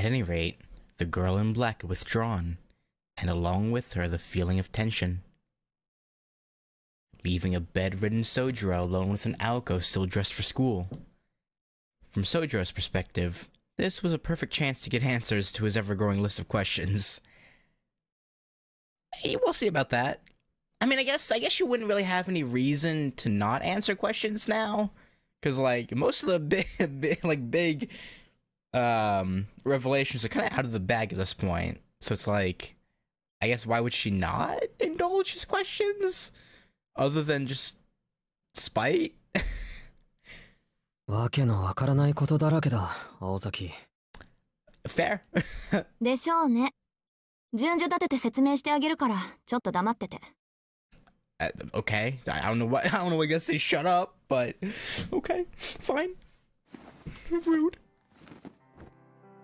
At any rate, the girl in black had withdrawn, and along with her the feeling of tension. Leaving a bedridden Sojiro alone with an Aoko still dressed for school. From Sojiro's perspective, this was a perfect chance to get answers to his ever-growing list of questions. Hey, we'll see about that. I mean, I guess you wouldn't really have any reason to not answer questions now, because like most of the big revelations are kind of out of the bag at this point. So it's like, I guess why would she not indulge his questions, other than just spite? わけのわからないことだらけだ、青崎。Fair. でしょうね。順序立てて説明してあげるから、ちょっと黙ってて。Okay, I don't know what I guess say shut up, but okay, fine. Rude.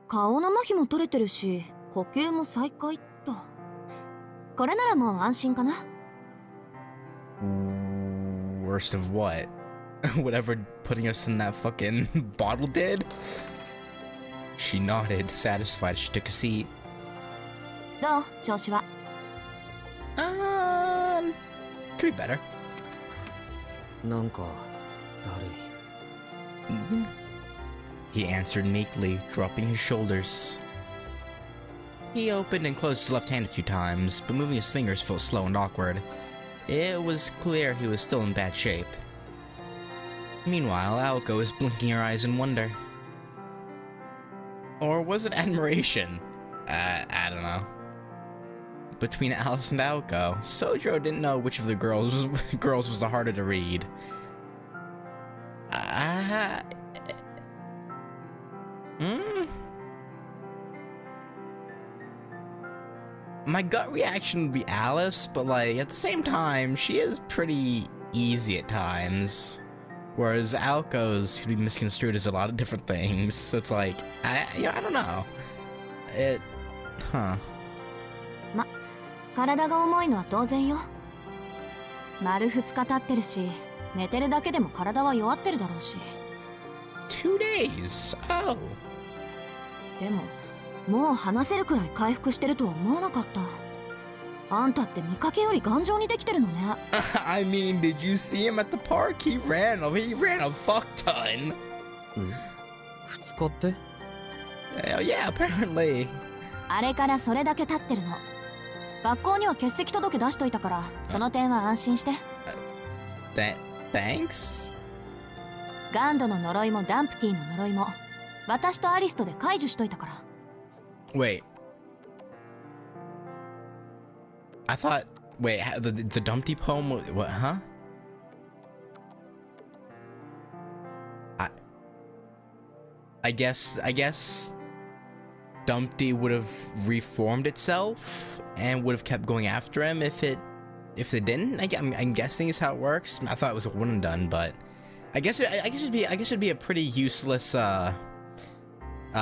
顔の麻痺も取れてるし、呼吸も再開と。これならもう安心かな。Worst of what? Whatever putting us in that fucking bottle did? She nodded, satisfied. She took a seat. どう？調子は。Could be better. なんかだるい。He answered meekly, dropping his shoulders. He opened and closed his left hand a few times, but moving his fingers felt slow and awkward. It was clear he was still in bad shape. Meanwhile, Aoko was blinking her eyes in wonder. Or was it admiration? I don't know. Between Alice and Aoko, Sojiro didn't know which of the girls was the harder to read. My gut reaction would be Alice, but like at the same time, she is pretty easy at times. Whereas Aoko's could be misconstrued as a lot of different things. So it's like, I don't know. Huh. 体が重いのは当然よ。丸2日経ってるし、寝てるだけでも体は弱ってるだろうし。2 days? Oh. でも、もう話せるくらい回復してるとは思わなかった。あんたって見かけより頑丈にできてるのね。I mean, did you see him at the park? He ran a fuck ton. 2日って？ Yeah, apparently. あれからそれだけ経ってるの。学校には欠席届出しといたから、その点は安心して。Thanks? ガンドの呪いもダンプティの呪いも、私とアリスとで解除しといたから。Wait. I thought. Wait, the Dumpty poem. What? Huh? I guess. Dumpty would have reformed itself and would have kept going after him if it didn't. I'm guessing is how it works. I thought it was a one and done, but I guess it'd be a pretty useless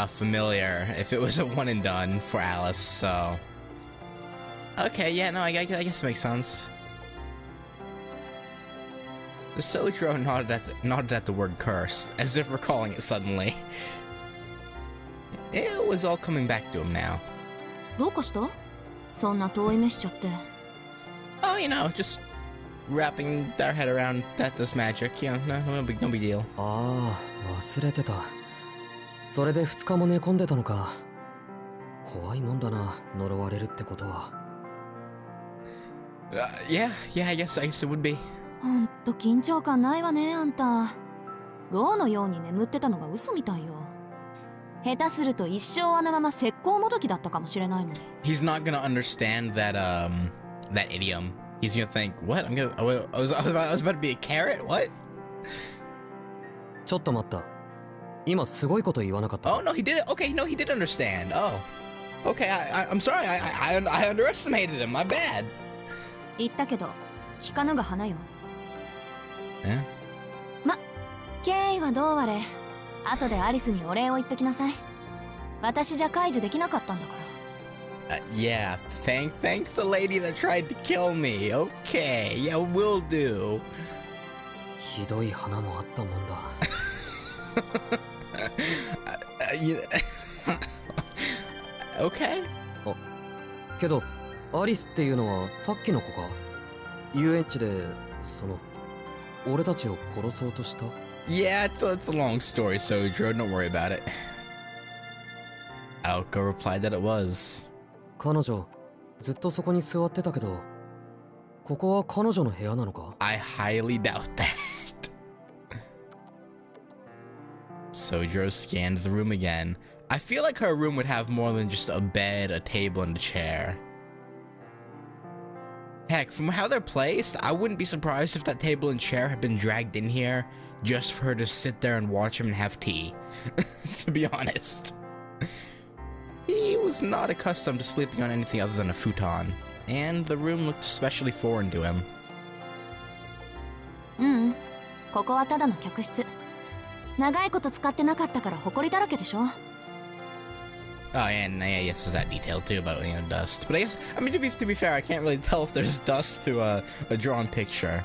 familiar if it was a one and done for Alice. So okay, yeah, no, I guess it makes sense. The Sojiro nodded at the word curse, as if recalling it suddenly. It was all coming back to him now. どうかした？そんな遠い目しちゃって。Oh, just wrapping our head around this magic. No big deal. ああ、忘れてた。それで2日も寝込んでたのか。怖いもんだな、呪われるってことは。Yeah, I guess it would be. ほんと緊張感ないわね、あんた。ローのように眠ってたのが嘘みたいよ。下手すると一生あのまま石膏もどきだったかもしれないのに。He's not gonna understand that idiom. He's gonna think, what? I was about to be a carrot? What? ちょっと待った。今すごいこと言わなかった。Oh no, he did it. Okay, no, he did understand. Oh, okay. I'm sorry. I underestimated him. My bad. 言ったけど、引かぬが花よ。え？ま、経緯はどうあれ。後でアリスにお礼を言っときなさい。私じゃ解除できなかったんだから。Yeah, thank the lady that tried to kill me. Okay, yeah, will do. ひどい花もあったもんだ。Okay. けどアリスっていうのはさっきの子か？遊園地で俺たちを殺そうとした？ Yeah, it's a long story, Sojiro. Don't worry about it. Aoko replied that it was. 彼女ずっとそこに座ってたけど、ここは彼女の部屋なのか？ I highly doubt that. Sojiro scanned the room again. I feel like her room would have more than just a bed, a table, and a chair. Heck, from how they're placed, I wouldn't be surprised if that table and chair had been dragged in here just for her to sit there and watch him and have tea. To be honest. He was not accustomed to sleeping on anything other than a futon, and the room looked especially foreign to him. ここはただの客室。長いこと使ってなかったから埃だらけでしょ。Oh, and yeah, yes, there's that detail too about, you know, dust. But I guess, I mean, to be fair, I can't really tell if there's dust through a drawn picture.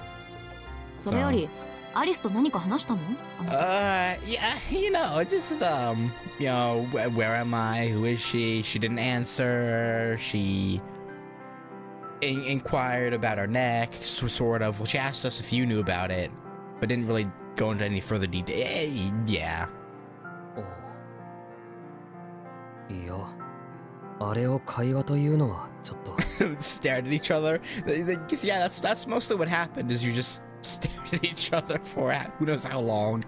それより、アリスと何か話したの？ Yeah, you know, just, you know, where am I? Who is she? She didn't answer. She inquired about our neck, sort of. Well, she asked us if you knew about it, but didn't really go into any further detail. Yeah. いや、あれを会話というのはちょっと。Stared at each other. Because yeah, that's mostly what happened. Is you just stared at each other for who knows how long.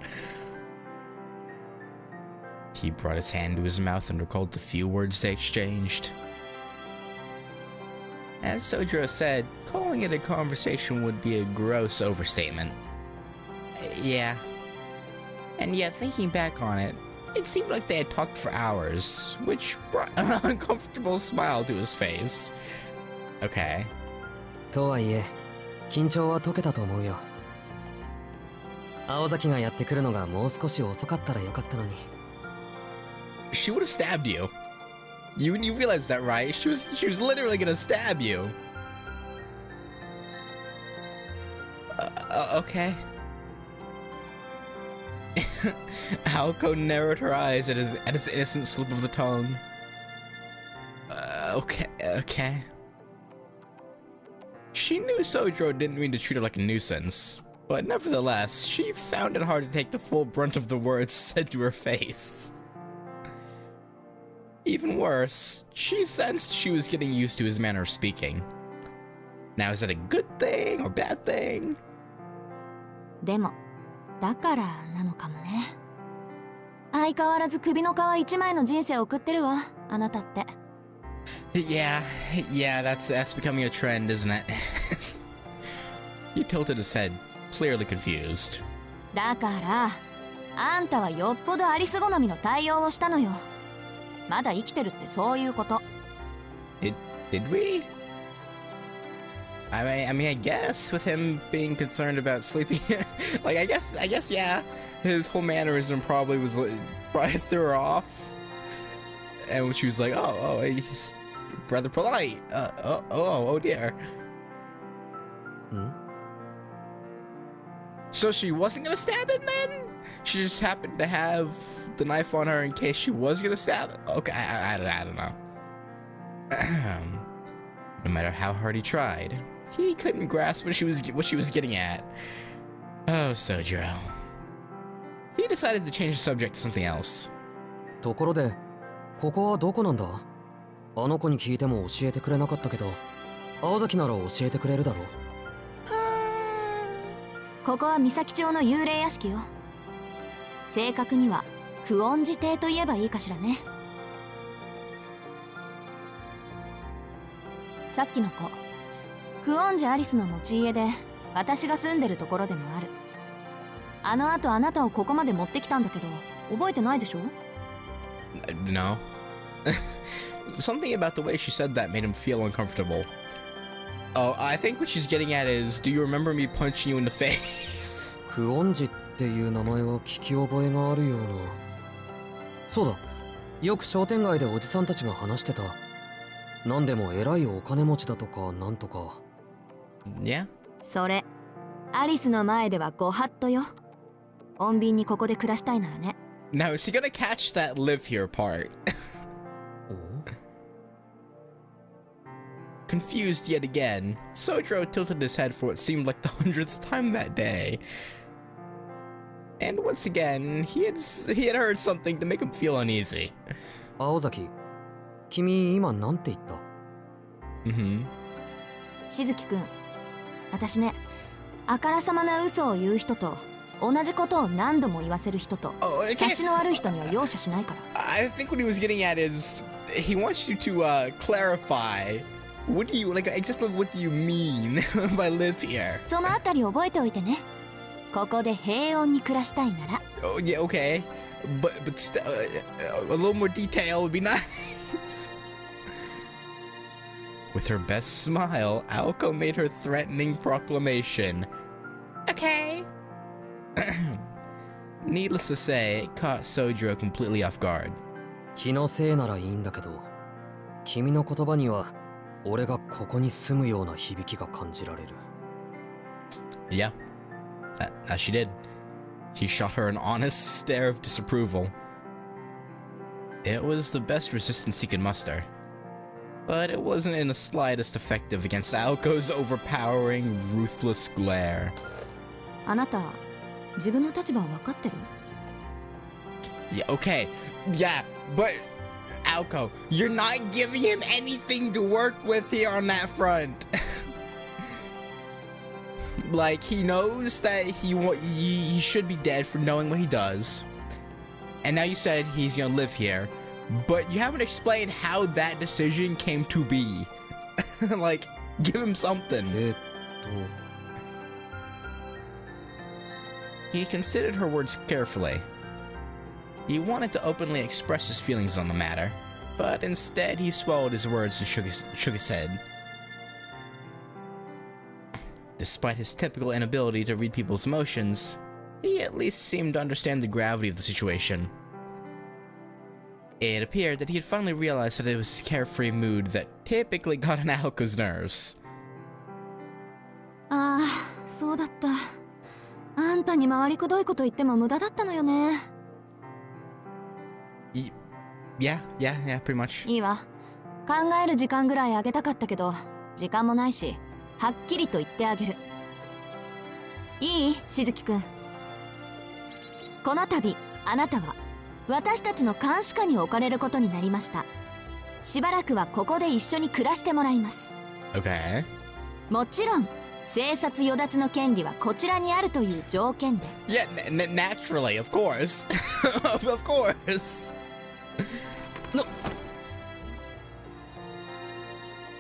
He brought his hand to his mouth and recalled the few words they exchanged. As Sojiro said, calling it a conversation would be a gross overstatement. Yeah. And yet, thinking back on it, it seemed like they had talked for hours, which brought an uncomfortable smile to his face. Okay. とはいえ、緊張は解けたと思うよ。青崎がやってくるのがもう少し遅かったらよかったのに。She would have stabbed you. You realize that, right? She was literally gonna stab you. Okay. Aoko narrowed her eyes at his innocent slip of the tongue. Okay. She knew Sojiro didn't mean to treat her like a nuisance, but nevertheless, she found it hard to take the full brunt of the words said to her face. Even worse, she sensed she was getting used to his manner of speaking. Now, is that a good thing or bad thing? でも、だからなのかもね。相変わらず首の皮一枚の人生を送ってるわ、あなたって。Yeah, that's becoming a trend, isn't it? He tilted his head, clearly confused. だから、あんたはよっぽどアリス好みの対応をしたのよ。まだ生きてるってそういうこと。Did we? I mean, I guess with him being concerned about sleeping, like I guess, yeah, his whole mannerism probably threw her off, and when she was like, oh, he's rather polite. Oh dear. So she wasn't gonna stab him then? She just happened to have the knife on her in case she was gonna stab him? Okay, I don't know. No matter how hard he tried, he couldn't grasp what she was getting at. Oh, Sojiro. He decided to change the subject to something else. ところで、ここはどこなんだ？あの子に聞いても教えてくれなかったけど、青崎なら教えてくれるだろう。ここは三崎町の幽霊屋敷よ。正確には久遠寺邸と言えばいいかしらね。さっきの子、久遠寺アリスの持ち家で私が住んでるところでもある。あの後あなたをここまで持ってきたんだけど、覚えてないでしょ？ No. Something about the way she said that made him feel uncomfortable. Oh, I think what she's getting at is, do you remember me punching you in the face? 久遠寺っていう名前は聞き覚えがあるような。そうだ、よく商店街でおじさんたちが話してた。なんでも偉いお金持ちだとかなんとか。Yeah? それ、アリスの前ではご法度よ。穏便にここで暮らしたいならね。Now, is she gonna catch that live here part? confused yet again. Sojiro tilted his head for what seemed like the 100th time that day. And once again, he had heard something to make him feel uneasy. 青崎、君今なんて言った？ しずきくん、私ね、あからさまな嘘を言う人と同じことを何度も言わせる人と察しの悪い人には容赦しないから。I think what he was getting at is he wants you to clarify what do you like exactly what do you mean by live here? そのあたり覚えておいてね。ここで平穏に暮らしたいなら。Oh yeah, okay, but a little more detail would be nice. With her best smile, Aoko made her threatening proclamation. Okay. Needless to say, it caught Sojiro completely off guard. 気のせいならいいんだけど、君の言葉には俺がここに住むような響きが感じられる。Yeah, as she did. He shot her an honest stare of disapproval. It was the best resistance he could muster. But it wasn't in the slightest effective against Aoko's overpowering, ruthless glare. あなた、自分の立場は分かってる？ Yeah, okay. Yeah, but Aoko, you're not giving him anything to work with here on that front. Like, he knows that he should be dead for knowing what he does. And now you said he's gonna live here. But you haven't explained how that decision came to be. Like, give him something. He considered her words carefully. He wanted to openly express his feelings on the matter, but instead he swallowed his words and shook his head. Despite his typical inability to read people's emotions, he at least seemed to understand the gravity of the situation. It appeared that he had finally realized that it was his carefree mood that typically got on Aoko's nerves. ああ、そうだった。あんたに回りくどいこと言っても無駄だったのよね。Yeah, pretty much. いいわ。考える時間ぐらいあげたかったけど、時間もないし、はっきりと言ってあげる。いい？しずきくん。この度、あなたは私たちの監視下に置かれることになりました。しばらくはここで一緒に暮らしてもらいます。Okay. もちろん、生殺与奪の権利はこちらにあるという条件で。Yeah, naturally, of course. Of course. No.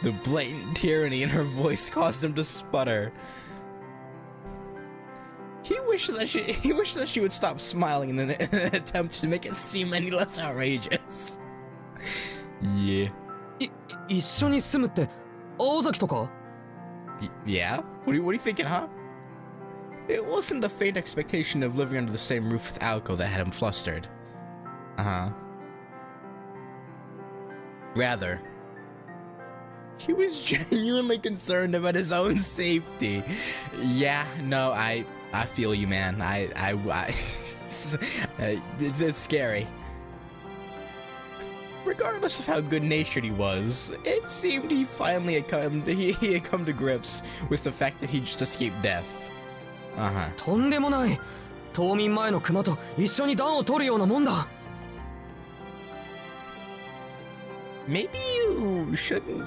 The blatant tyranny in her voice caused him to sputter. He wished that she would stop smiling in an attempt to make it seem any less outrageous. Yeah. 一緒に住むって青崎とか？ Yeah? What are you thinking, huh? It wasn't the faint expectation of living under the same roof with Aoko that had him flustered. Rather, he was genuinely concerned about his own safety. Yeah, no, I feel you, man. It's scary. Regardless of how good-natured he was, it seemed he finally had come to grips with the fact that he just escaped death. とんでもない。冬眠前の熊と一緒に暖を取るようなもんだ。Maybe you shouldn't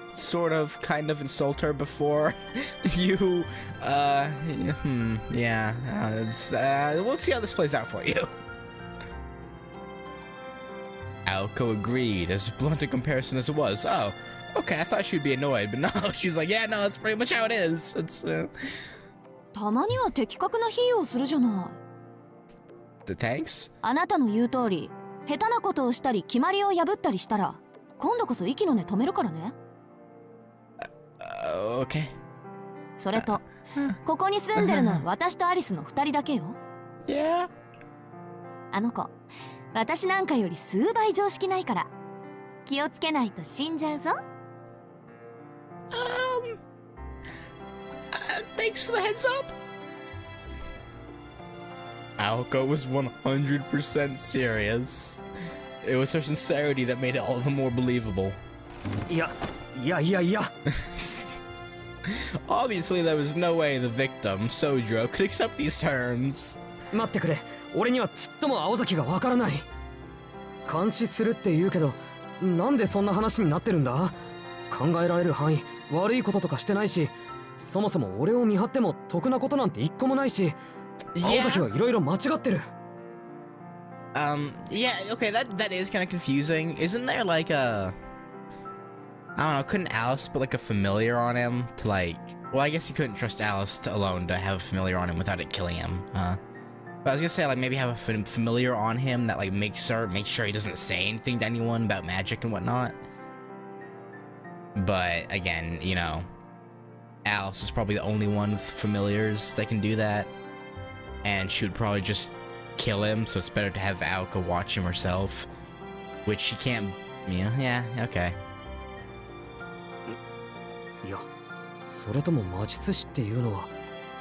sort of kind of insult her before you yeah, we'll see how this plays out for you. Aoko agreed, as blunt a comparison as it was. Oh, okay, I thought she'd be annoyed, but no, she's like, yeah, no, that's pretty much how it is. It's たまには的確な比喩をするじゃない。 the tanks? あなたの言う通り、下手なことをしたり決まりを破ったりしたら、今度こそ息の根止めるからね。Okay. それと、ここに住んでるのは私とアリスの2人だけよ。Yeah. あの子、私なんかより数倍常識ないから、気をつけないと死んじゃうぞ。Thanks for the heads up. Aoko was 100% serious. It was her sincerity that made it all the more believable. いやいやいやいや Obviously, there was no way the victim, Sojiro, could accept these terms. 待ってくれ、俺にはちっとも青崎がわからない。監視するって言うけど、なんでそんな話になってるんだ。考えられる範囲、悪いこととかしてないし、そもそも俺を見張っても得なことなんて一個もないし、青崎はいろいろ間違ってる。Yeah, okay, that is kind of confusing. Isn't there like a... I don't know, couldn't Alice put like a familiar on him to like... Well, I guess you couldn't trust Alice alone to have a familiar on him without it killing him, huh? But I was gonna say, like, maybe have a familiar on him that, like, make sure he doesn't say anything to anyone about magic and whatnot. But, again, you know, Alice is probably the only one with familiars that can do that. And she would probably just kill him, so it's better to have Aoka watch him herself. Which she can't... Yeah, okay. いや、それとも魔術師っていうのは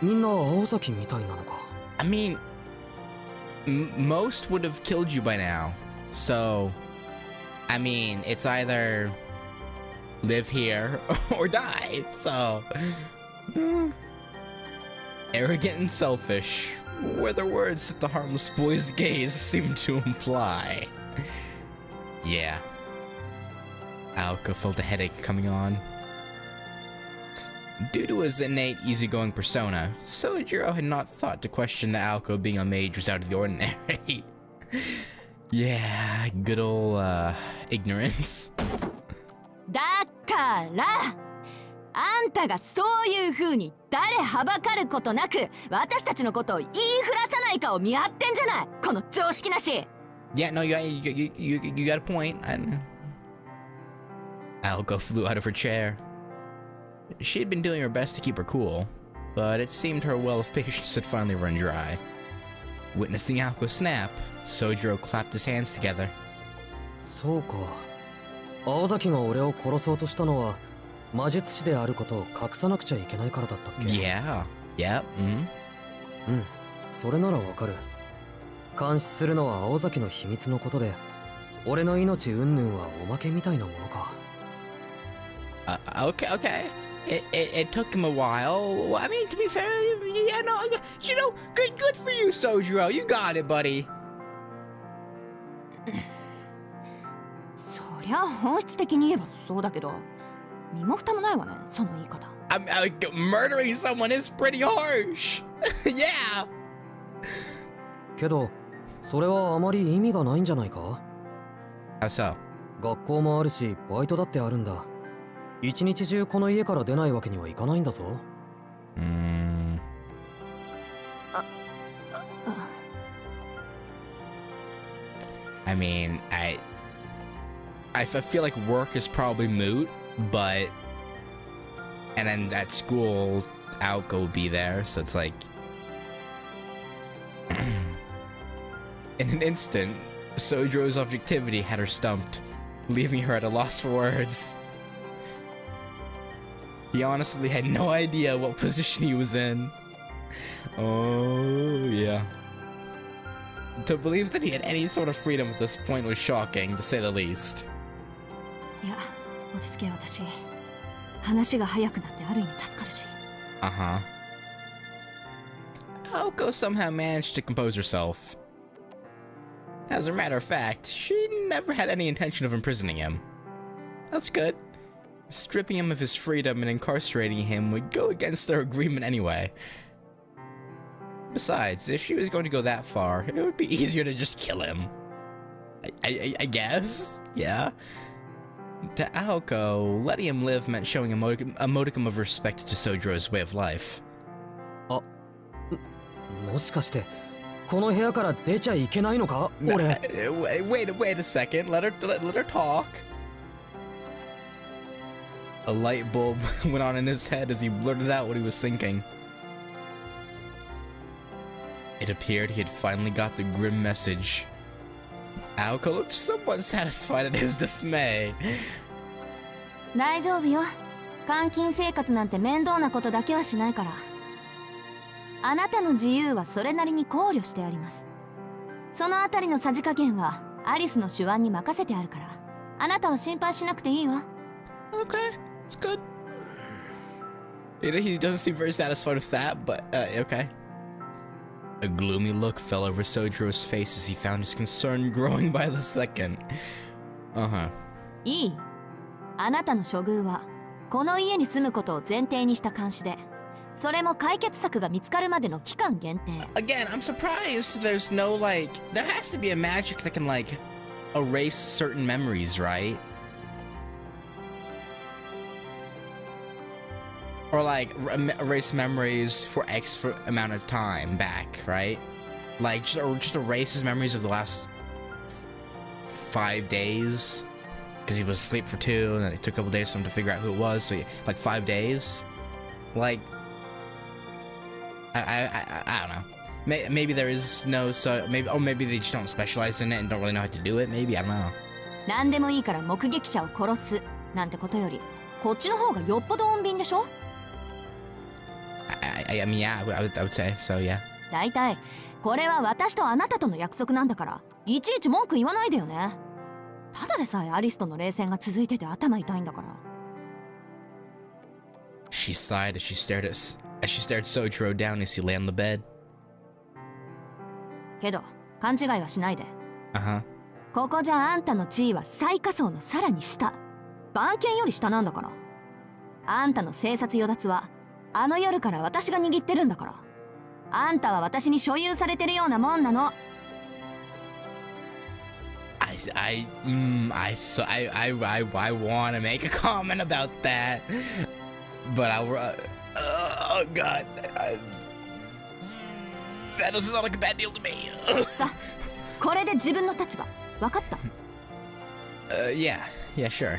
みんな青崎みたいなのか。I mean, most would have killed you by now. So, I mean, it's either live here or die. So, arrogant and selfish were the words that the harmless boy's gaze seemed to imply. Yeah. Aoka felt a headache coming on. Due to his innate easygoing persona, Sojiro had not thought to question that Aoka being a mage was out of the ordinary. Yeah, good old, ignorance. だからあんたがそういう風に誰はばかることなく私たちのことを言いふらさないかを見張ってんじゃない、この常識なし。 Yeah, no, you got a point. Aoka flew out of her chair. She had been doing her best to keep her cool, but it seemed her well of patience had finally run dry. Witnessing Aoka snap, Sojiro clapped his hands together. そうか。青崎が俺を殺そうとしたのは魔術師であることを隠さなくちゃいけないからだったっけ。 Yeah, yep, それならわかる。監視するのは青崎の秘密のことで、俺の命云々はおまけみたいなものか。Okay. It took him a while. I mean, to be fair, yeah, no, you know, good for you, Sojiro. You got it, buddy. そりゃ本質的に言えばそうだけど、身も蓋もないわね、その言い方。Murdering someone is pretty harsh. Yeah. けど、それはあまり意味がないんじゃないか。 How so? 学校もあるし、バイトだってあるんだ。一日中この家から出ないわけにはいかないんだぞ。I mean, I feel like work is probably moot, but and then at school, Aoka will be there, so it's like in an instant, Sojiro's objectivity had her stumped, leaving her at a loss for words. He honestly had no idea what position he was in. Oh, yeah. To believe that he had any sort of freedom at this point was shocking, to say the least. いや、落ち着け私。話が早くなってある意味助かるし。Uh-huh. Aoko somehow managed to compose herself. As a matter of fact, she never had any intention of imprisoning him. That's good. Stripping him of his freedom and incarcerating him would go against their agreement anyway. Besides, if she was going to go that far, it would be easier to just kill him. I guess? Yeah. To Aoko, letting him live meant showing a modicum of respect to Sojiro's way of life. もしかしてこの部屋から出ちゃいけないのか俺。Wait a second. Let her talk. A light bulb went on in his head as he blurted out what he was thinking. It appeared he had finally got the grim message. Aoka looked somewhat satisfied at his dismay. 大丈夫よ。監禁生活なんて面倒なことだけはしないから。あなたの自由はそれなりに考慮してあります。そのあたりのさじ加減はアリスの手腕に任せてあるから、あなたは心配しなくていいわ。Okay, it's good. He doesn't seem very satisfied with that, but okay. A gloomy look fell over Sojiro's face as he found his concern growing by the second. Uh-huh. いい。あなたの処遇はこの家に住むことを前提にした監視で、それも解決策が見つかるまでの期間限定。Again, I'm surprised there's no like there has to be a magic that can like erase certain memories, right? Or like erase memories for X amount of time back, right? Like just erase his memories of the last 5 days, because he was asleep for 2, and then it took a couple days for him to figure out who it was. So like 5 days, like I don't know. Maybe there is no maybe they just don't specialize in it and don't really know how to do it. Maybe I don't know. 何でもいいから目撃者を殺すなんてことより、こっちの方がよっぽど穏便でしょ。I mean, yeah, I would say so, yeah. だいたいこれは私とあなたとの約束なんだから、いちいち文句言わないでよね。ただでさえアリスとの冷戦が続いてて頭痛いんだから。She sighed as she stared Sojiro down as he lay on the bed. けど勘違いはしないで。Uh-huh. ここじゃあんたの地位は最下層のさらに下、番犬より下なんだから。あんたの生殺与奪はあの夜から私が握ってるんだから。あんたは私に所有されてるようなもんなの。I want to make a comment about that, but oh god, that doesn't sound like a bad deal to me. さ、これで自分の立場分かった？ Yeah, sure.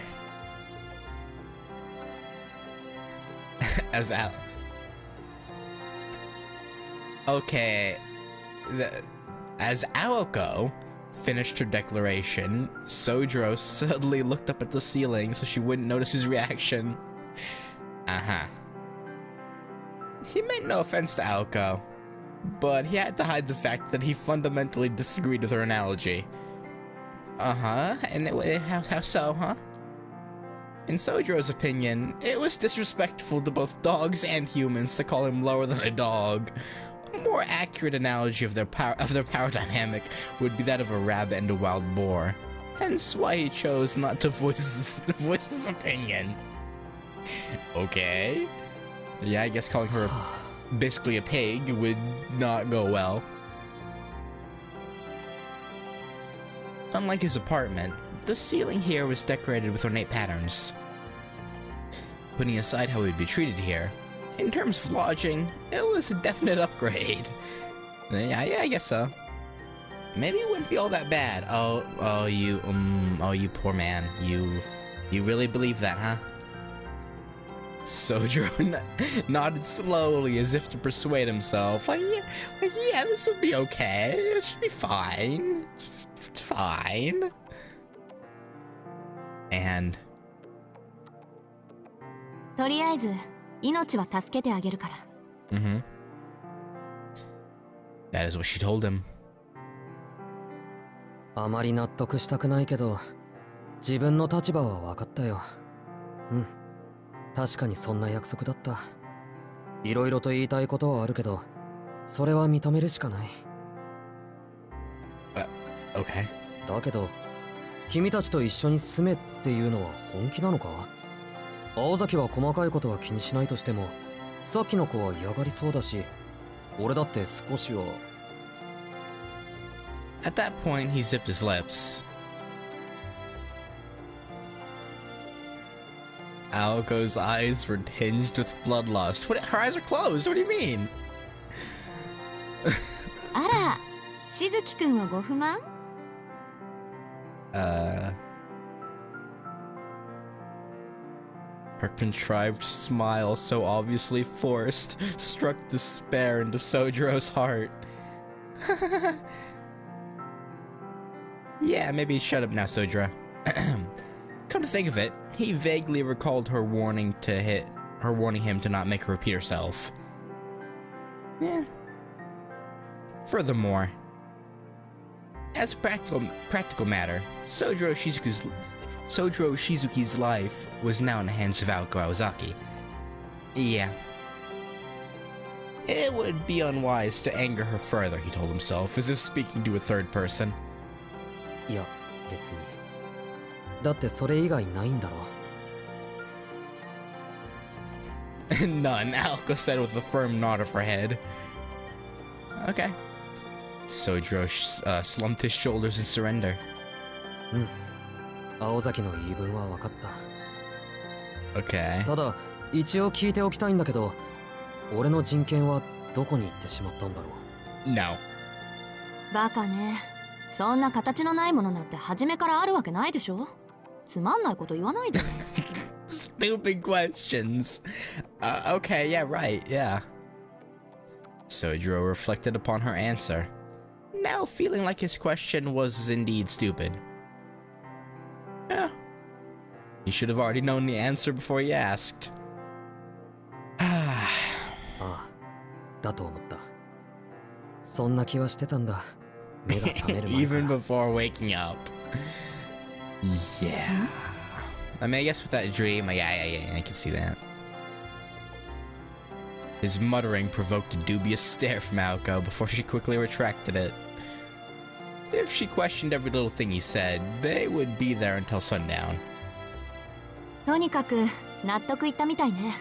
As Aoko finished her declaration, Sojiro suddenly looked up at the ceiling so she wouldn't notice his reaction. Uh-huh. He meant no offense to Aoko, but he had to hide the fact that he fundamentally disagreed with her analogy. Uh-huh, and how so, huh? In Sojiro's opinion, it was disrespectful to both dogs and humans to call him lower than a dog. A more accurate analogy of their power dynamic would be that of a rabbit and a wild boar. Hence why he chose not to voice his opinion. Okay. Yeah, I guess calling her basically a pig would not go well. Unlike his apartment, the ceiling here was decorated with ornate patterns. Putting aside how he would be treated here, in terms of lodging, it was a definite upgrade. Yeah, I guess so. Maybe it wouldn't be all that bad. Oh, you poor man. You really believe that, huh? Sojiro nodded slowly as if to persuade himself. Like, yeah, this would be okay. It should be fine. It's fine. And とりあえず命は助けてあげるから。Mm-hmm. That is what she told him. あまり納得したくないけど、自分の立場は分かったよ。うん。確かにそんな約束だった。いろいろと言いたいことはあるけど、それは認めるしかない。Okay. だけど、君たちと一緒に住めっていうのは本気なのか？青崎は細かいことは気にしないとしても、さっきの子は嫌がりそうだし、俺だって少しは。At that point, he zipped his lips. Aoko's eyes were tinged with bloodlust. Her eyes are closed. What do you mean? あら、しずきくんはご不満？ Her contrived smile, so obviously forced, struck despair into Sojiro's heart. Yeah, maybe shut up now, Sojiro. Come to think of it, he vaguely recalled her warning him to not make her repeat herself. Yeah. Furthermore, as a practical matter, Sojiro Sojiro Shizuki's life was now in the hands of Aoko Aozaki. Yeah. It would be unwise to anger her further, he told himself, as if speaking to a third person. いや、別に。だってそれ以外ないんだろ。None, Aoko said with a firm nod of her head. Okay. Sojiro slumped his shoulders in surrender. 青崎の言い分は分かった。 Okay. ただ、一応聞いておきたいんだけど、俺の人権はどこに行ってしまったんだろう。 No. バカね。そんな形のないものなんて初めからあるわけないでしょ。つまんないこと言わないで。Stupid questions. Okay, yeah, right, yeah. Sojiro reflected upon her answer, now feeling like his question was indeed stupid. Yeah. He should have already known the answer before he asked. ああ、だと思った。そんな気はしてたんだ。目が覚める前から。 Even before waking up. Yeah. I mean, I guess with that dream, yeah, I can see that. His muttering provoked a dubious stare from Aoko before she quickly retracted it. If she questioned every little thing he said, they would be there until sundown. とにかく納得いったみたいね。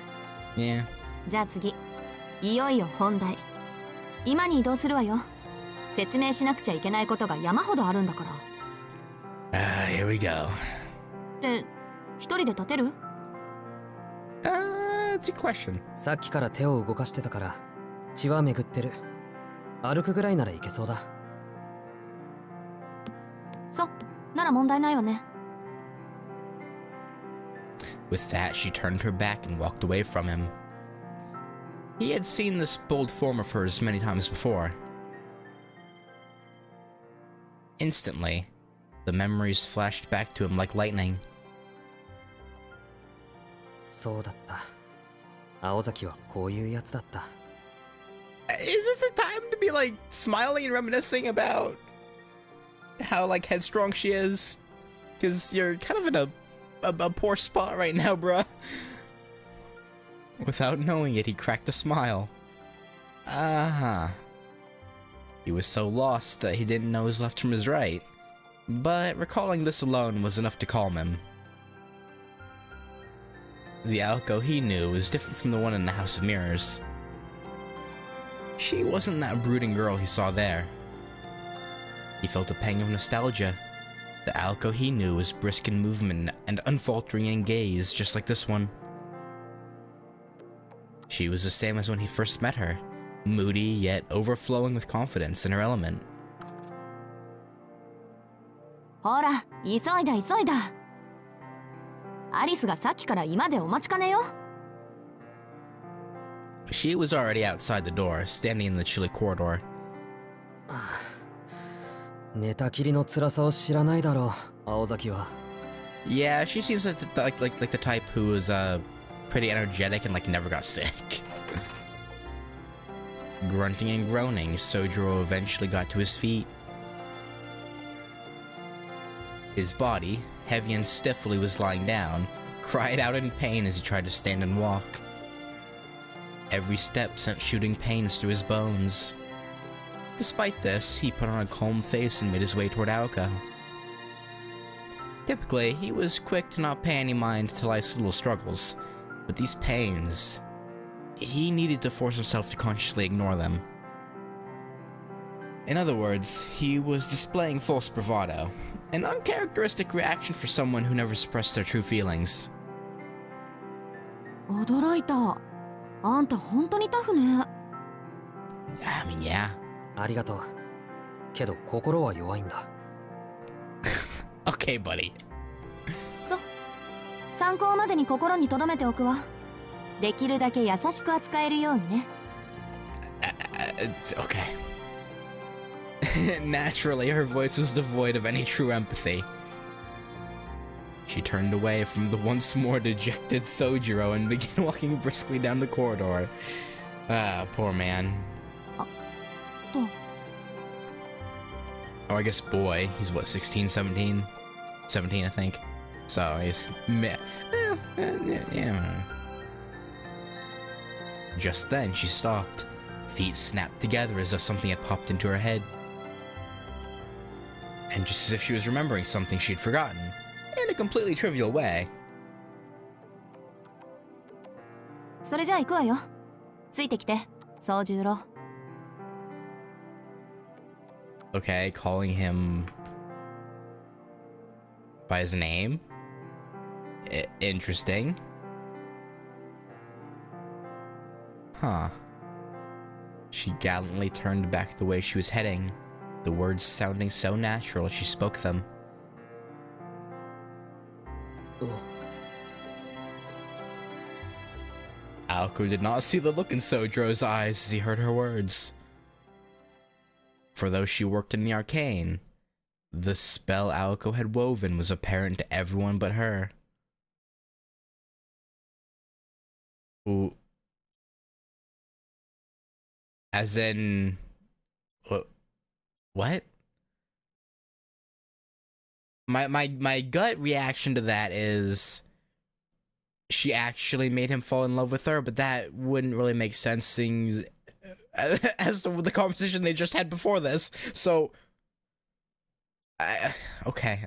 Yeah. じゃあ次、いよいよ本題。今に移動するわよ。説明しなくちゃいけないことが山ほどあるんだから。Here we go. で、一人で立てる？ It's a question. さっきから手を動かしてたから血は巡ってる。歩くぐらいならいけそうだ。そう、なら問題ないわね。 With that, she turned her back and walked away from him. He had seen this bold form of hers many times before. Instantly, the memories flashed back to him like lightning. そうだった。青崎はこういうやつだった。 Is this a time to be like smiling and reminiscing about how like headstrong she is? Because you're kind of in a poor spot right now, bruh. Without knowing it, he cracked a smile. He was so lost that he didn't know his left from his right. But recalling this alone was enough to calm him. The Aoko he knew was different from the one in the House of Mirrors. She wasn't that brooding girl he saw there. He felt a pang of nostalgia. The Aoko he knew was brisk in movement and unfaltering in gaze, just like this one. She was the same as when he first met her, moody yet overflowing with confidence in her element. ほら、急いだ急いだ。アリスがさっきから居間でお待ちかねよ。 She was already outside the door, standing in the chilly corridor. 寝たきりの辛さを知らないだろう、青崎は。 Yeah, she seems like the type who was pretty energetic and like never got sick. Grunting and groaning, Sojiro eventually got to his feet. His body, heavy and stiff while he was lying down, cried out in pain as he tried to stand and walk. Every step sent shooting pains through his bones. Despite this, he put on a calm face and made his way toward Aoko. Typically, he was quick to not pay any mind to life's little struggles, but these pains, he needed to force himself to consciously ignore them. In other words, he was displaying false bravado, an uncharacteristic reaction for someone who never suppressed their true feelings. 驚いた。あんた本当にタフね。 I mean, yeah. ありがとう。けど心は弱いんだ。Okay, buddy. そう。参考までに心に留めておくわ。できるだけ優しく扱えるようにね。Okay. Naturally, her voice was devoid of any true empathy. She turned away from the once more dejected Sojiro and began walking briskly down the corridor. Ah, poor man. Or I guess boy. He's what, 16, 17? 17, I think. So it's yeah. Just then she stopped. Feet snapped together as though something had popped into her head. And just as if she was remembering something she'd forgotten, in a completely trivial way. それじゃあ行くわよ。ついてきて、宗十郎。Okay, calling him by his name. Interesting. Huh. She gallantly turned back the way she was heading, the words sounding so natural as she spoke them. Aoko did not see the look in Sojiro's eyes as he heard her words. For though she worked in the arcane, the spell Aoko had woven was apparent to everyone but her. Ooh. As in... What? My gut reaction to that is... she actually made him fall in love with her, but that wouldn't really make sense seeing as to the conversation they just had before this. So, okay,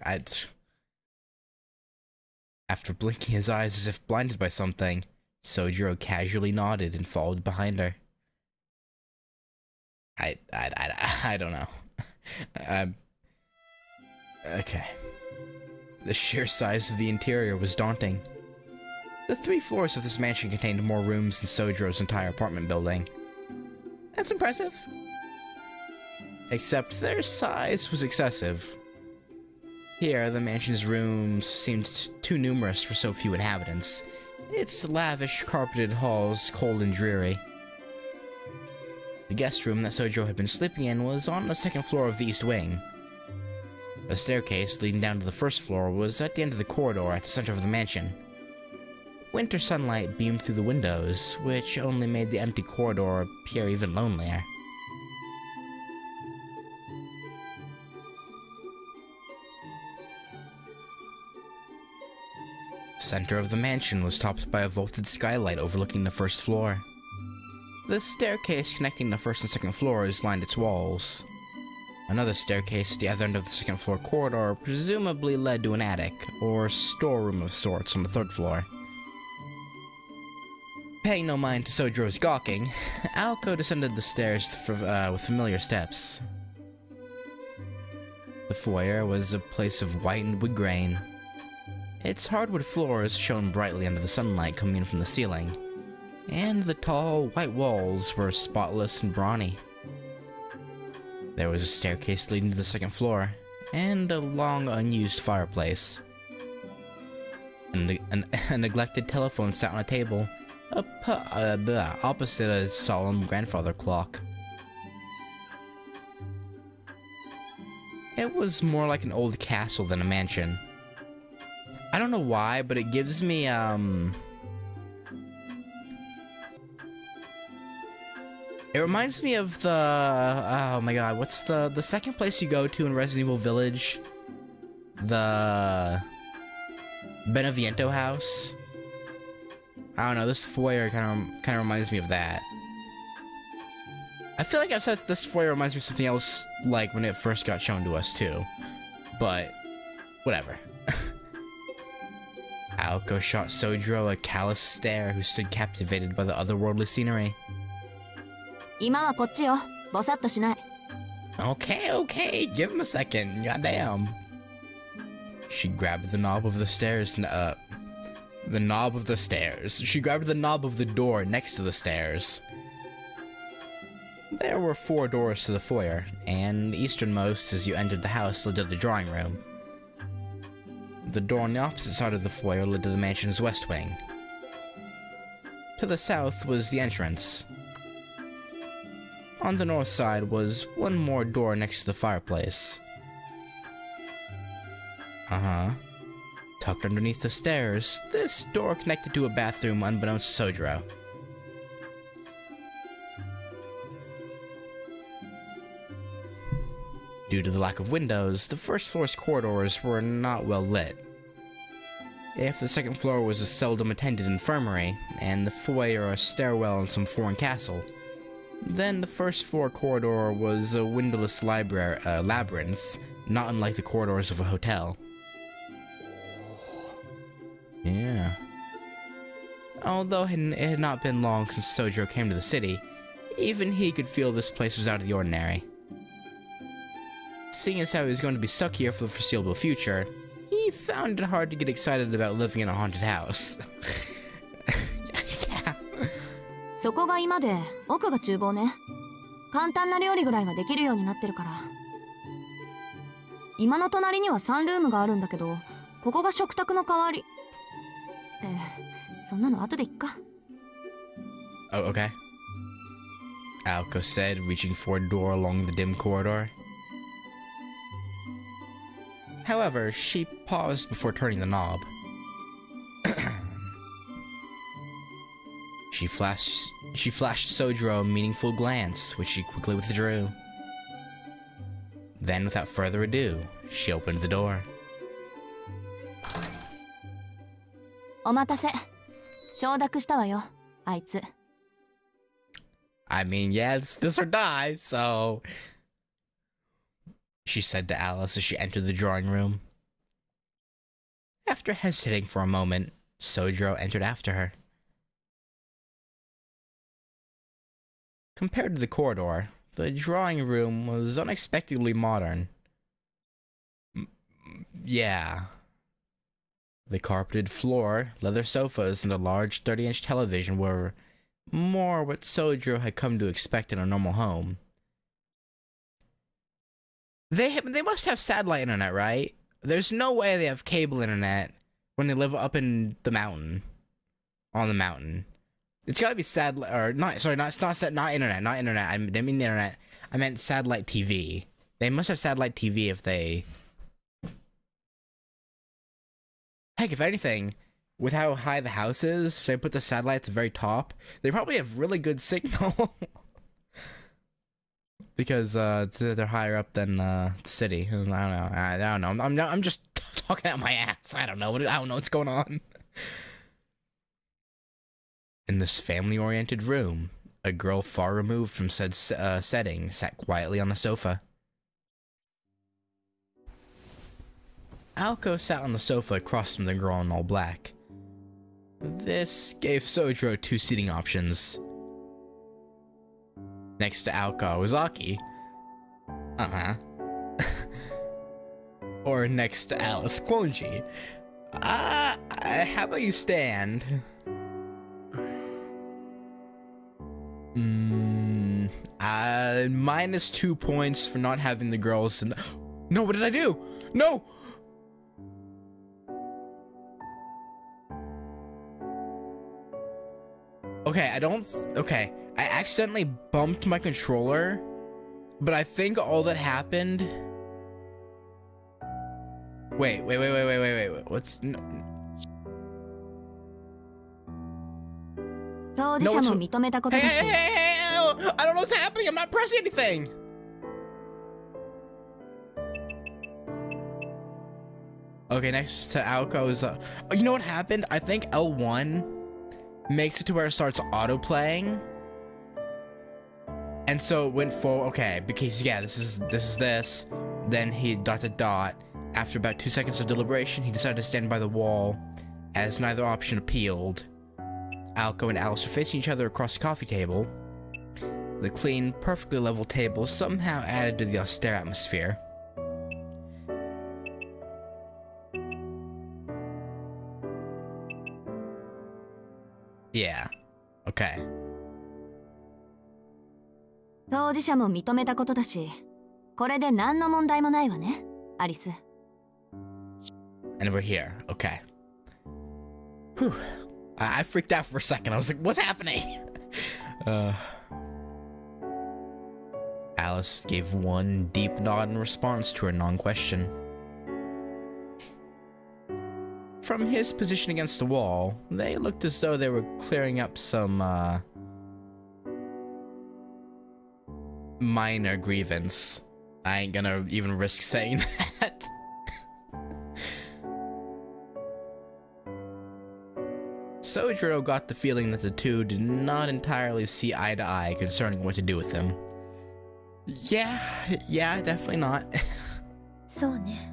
after blinking his eyes as if blinded by something, Sojiro casually nodded and followed behind her. I don't know. Okay. The sheer size of the interior was daunting. The 3 floors of this mansion contained more rooms than Sojiro's entire apartment building. That's impressive. Except their size was excessive. Here, the mansion's rooms seemed too numerous for so few inhabitants. Its lavish, carpeted halls cold and dreary. The guest room that Sojiro had been sleeping in was on the 2nd floor of the east wing. A staircase leading down to the 1st floor was at the end of the corridor at the center of the mansion. Winter sunlight beamed through the windows, which only made the empty corridor appear even lonelier. The center of the mansion was topped by a vaulted skylight overlooking the 1st floor. The staircase connecting the 1st and 2nd floors lined its walls. Another staircase at the other end of the 2nd floor corridor presumably led to an attic, or storeroom of sorts on the 3rd floor. Paying no mind to Sojiro's gawking, Aoko descended the stairs with familiar steps. The foyer was a place of whitened wood grain. Its hardwood floors shone brightly under the sunlight coming in from the ceiling, and the tall, white walls were spotless and brawny. There was a staircase leading to the 2nd floor, and a long, unused fireplace. A neglected telephone sat on a table, opposite a solemn grandfather clock. It was more like an old castle than a mansion. I don't know why, but it gives me, it reminds me of the, oh my god, what's the 2nd place you go to in Resident Evil Village? The Beneviento house? I don't know, this foyer kind of reminds me of that. I feel like I've said this foyer reminds me of something else, like when it first got shown to us too. But, whatever. Aoko shot Sojiro a callous stare who stood captivated by the otherworldly scenery. 今はこっちよ。ぼさっとしない。Okay, give him a second, goddamn. She grabbed the knob of the stairs, the knob of the stairs. She grabbed the knob of the door next to the stairs. There were 4 doors to the foyer, and the easternmost as you entered the house led to the drawing room. The door on the opposite side of the foyer led to the mansion's west wing. To the south was the entrance. On the north side was one more door next to the fireplace. Tucked underneath the stairs, this door connected to a bathroom unbeknownst to Sojiro. Due to the lack of windows, the 1st floor's corridors were not well lit. if the second floor was a seldom attended infirmary, and the foyer a stairwell in some foreign castle, then the first floor corridor was a windowless labyrinth, not unlike the corridors of a hotel. Yeah. Although it had not been long since Sojiro came to the city, even he could feel this place was out of the ordinary. Seeing as how he was going to be stuck here for the foreseeable future, he found it hard to get excited about living in a haunted house. Yeah. そこが今で奥が厨房ね。簡単な料理ぐらいはできるようになってるから。今の隣にはサンルームがあるんだけど、ここが食卓の代わり。ってそんなの後でいっか。Oh, okay. Aoko said, reaching for a door along the dim corridor. However, she paused before turning the knob. She flashed Sojiro a meaningful glance, which she quickly withdrew. Then, without further ado, she opened the door. お待たせ。承諾したわよ、あいつ。I mean, yeah, it's this or die, so... she said to Alice as she entered the drawing room. After hesitating for a moment, Sojiro entered after her. Compared to the corridor, the drawing room was unexpectedly modern. Yeah. The carpeted floor, leather sofas, and a large 30-inch television were more what Sojiro had come to expect in a normal home. They must have satellite internet, right? There's no way they have cable internet when they live up in the mountain. On the mountain. It's gotta be satellite, or not, sorry, not internet, not internet. I didn't mean internet. I meant satellite TV. They must have satellite TV if they... Heck, if anything, with how high the house is, if they put the satellite at the very top, they probably have really good signal. Because they're higher up than the city. I don't know. I'm just talking out my ass. I don't know what's going on. In this family-oriented room, a girl far removed from said setting sat quietly on the sofa. Aoko sat on the sofa across from the girl in all black. This gave Sojiro two seating options. Next to Aoko Ozaki. Or next to Alice Kwonji. How about you stand? -2 points for not having the girls in. No, what did I do? No! Okay, okay. I accidentally bumped my controller, but I think all that happened... Wait. What's... No. 当事者も認めたことだし。Hey! I don't know what's happening! I'm not pressing anything! Okay, next to Aoko is... oh, you know what happened? I think L1 makes it to where it starts auto-playing. And so it went full... Okay, because, yeah, this is this. Then he ... After about 2 seconds of deliberation, he decided to stand by the wall, as neither option appealed. Aoko and Alice are facing each other across the coffee table. The clean, perfectly level table somehow added to the austere atmosphere. Yeah. Okay. 当事者も認めたことだし、これで何の問題もないわね、アリス。And we're here. Okay. Whew. I freaked out for a second. I was like, what's happening? Alice gave one deep nod in response to her non-question. From his position against the wall, they looked as though they were clearing up some, minor grievance. I ain't gonna even risk saying that. Sojiro got the feeling that the two did not entirely see eye to eye concerning what to do with him. Yeah, definitely not. そうね。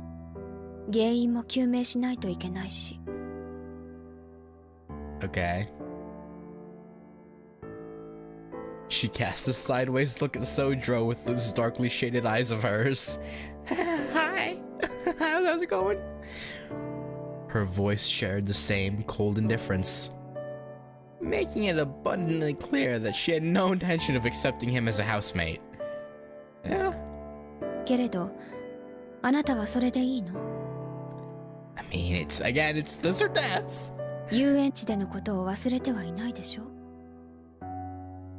原因も究明しないといけないし。Okay. She casts a sideways look at Sojiro with those darkly shaded eyes of hers. Hi! How's it going? Her voice shared the same cold indifference, making it abundantly clear that she had no intention of accepting him as a housemate. Yeah. けれど、あなたはそれでいいの？ I mean, it's this or death. 遊園地でのことを忘れてはいないでしょ？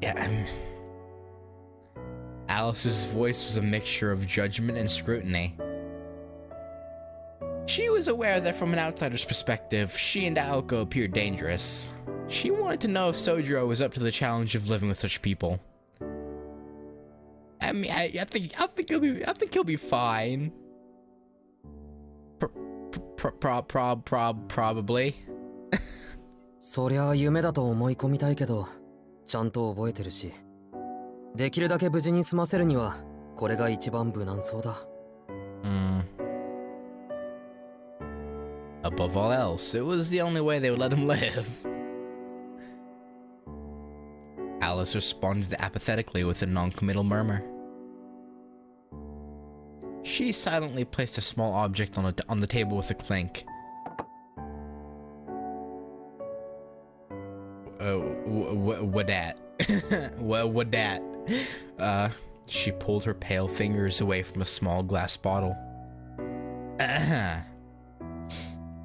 Yeah, Alice's voice was a mixture of judgment and scrutiny. She was aware that from an outsider's perspective, she and Aoko appeared dangerous. She wanted to know if Sojiro was up to the challenge of living with such people. I mean, I think he'll be fine. Probably. そりゃ夢だと思い込みたいけど、ちゃんと覚えてるし、できるだけ無事に済ませるにはこれが一番無難そうだ。Above all else, it was the only way they would let him live. Alice responded apathetically with a non-committal murmur. She silently placed a small object on the table with a clink. What that? What that? She pulled her pale fingers away from a small glass bottle.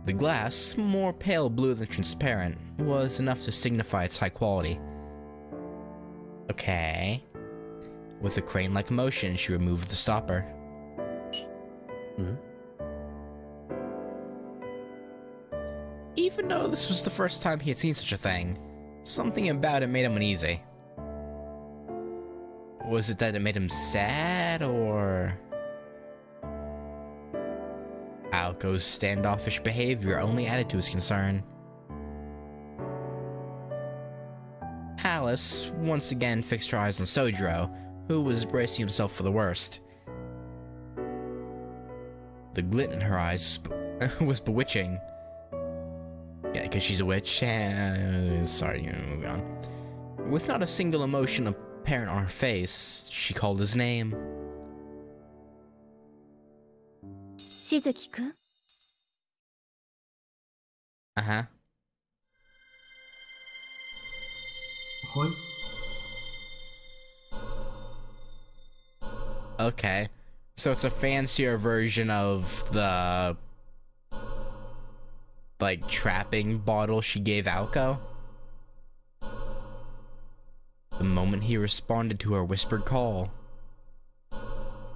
The glass, more pale blue than transparent, was enough to signify its high quality. Okay. With a crane-like motion, she removed the stopper. Even though this was the first time he had seen such a thing, something about it made him uneasy. Was it that it made him sad, or... Aoko's standoffish behavior only added to his concern. Alice once again fixed her eyes on Sojiro, who was bracing himself for the worst. The glint in her eyes was bewitching. Yeah, because she's a witch. Sorry, moving on. With not a single emotion apparent on her face, she called his name. しずきくん？ Uh-huh. はい。 Okay. So it's a fancier version of the... like, trapping bottle she gave Aoko? The moment he responded to her whispered call,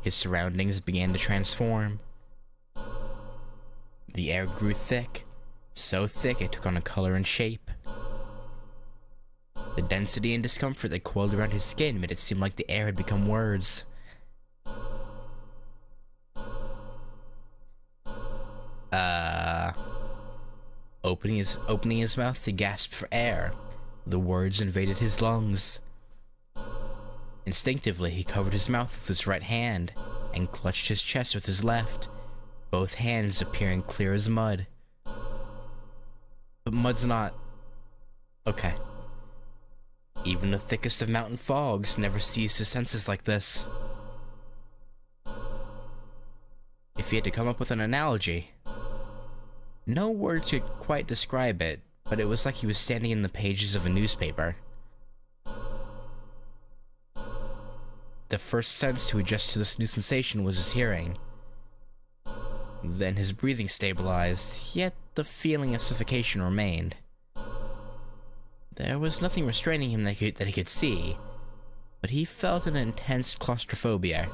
his surroundings began to transform. The air grew thick, so thick it took on a color and shape. The density and discomfort that coiled around his skin made it seem like the air had become words. Opening his mouth to gasp for air, the words invaded his lungs. Instinctively, he covered his mouth with his right hand and clutched his chest with his left, both hands appearing clear as mud. But mud's not... okay. Even the thickest of mountain fogs never seized his senses like this. If he had to come up with an analogy, no words could quite describe it, but it was like he was standing in the pages of a newspaper. The first sense to adjust to this new sensation was his hearing. Then his breathing stabilized, yet the feeling of suffocation remained. There was nothing restraining him that he could see, but he felt an intense claustrophobia.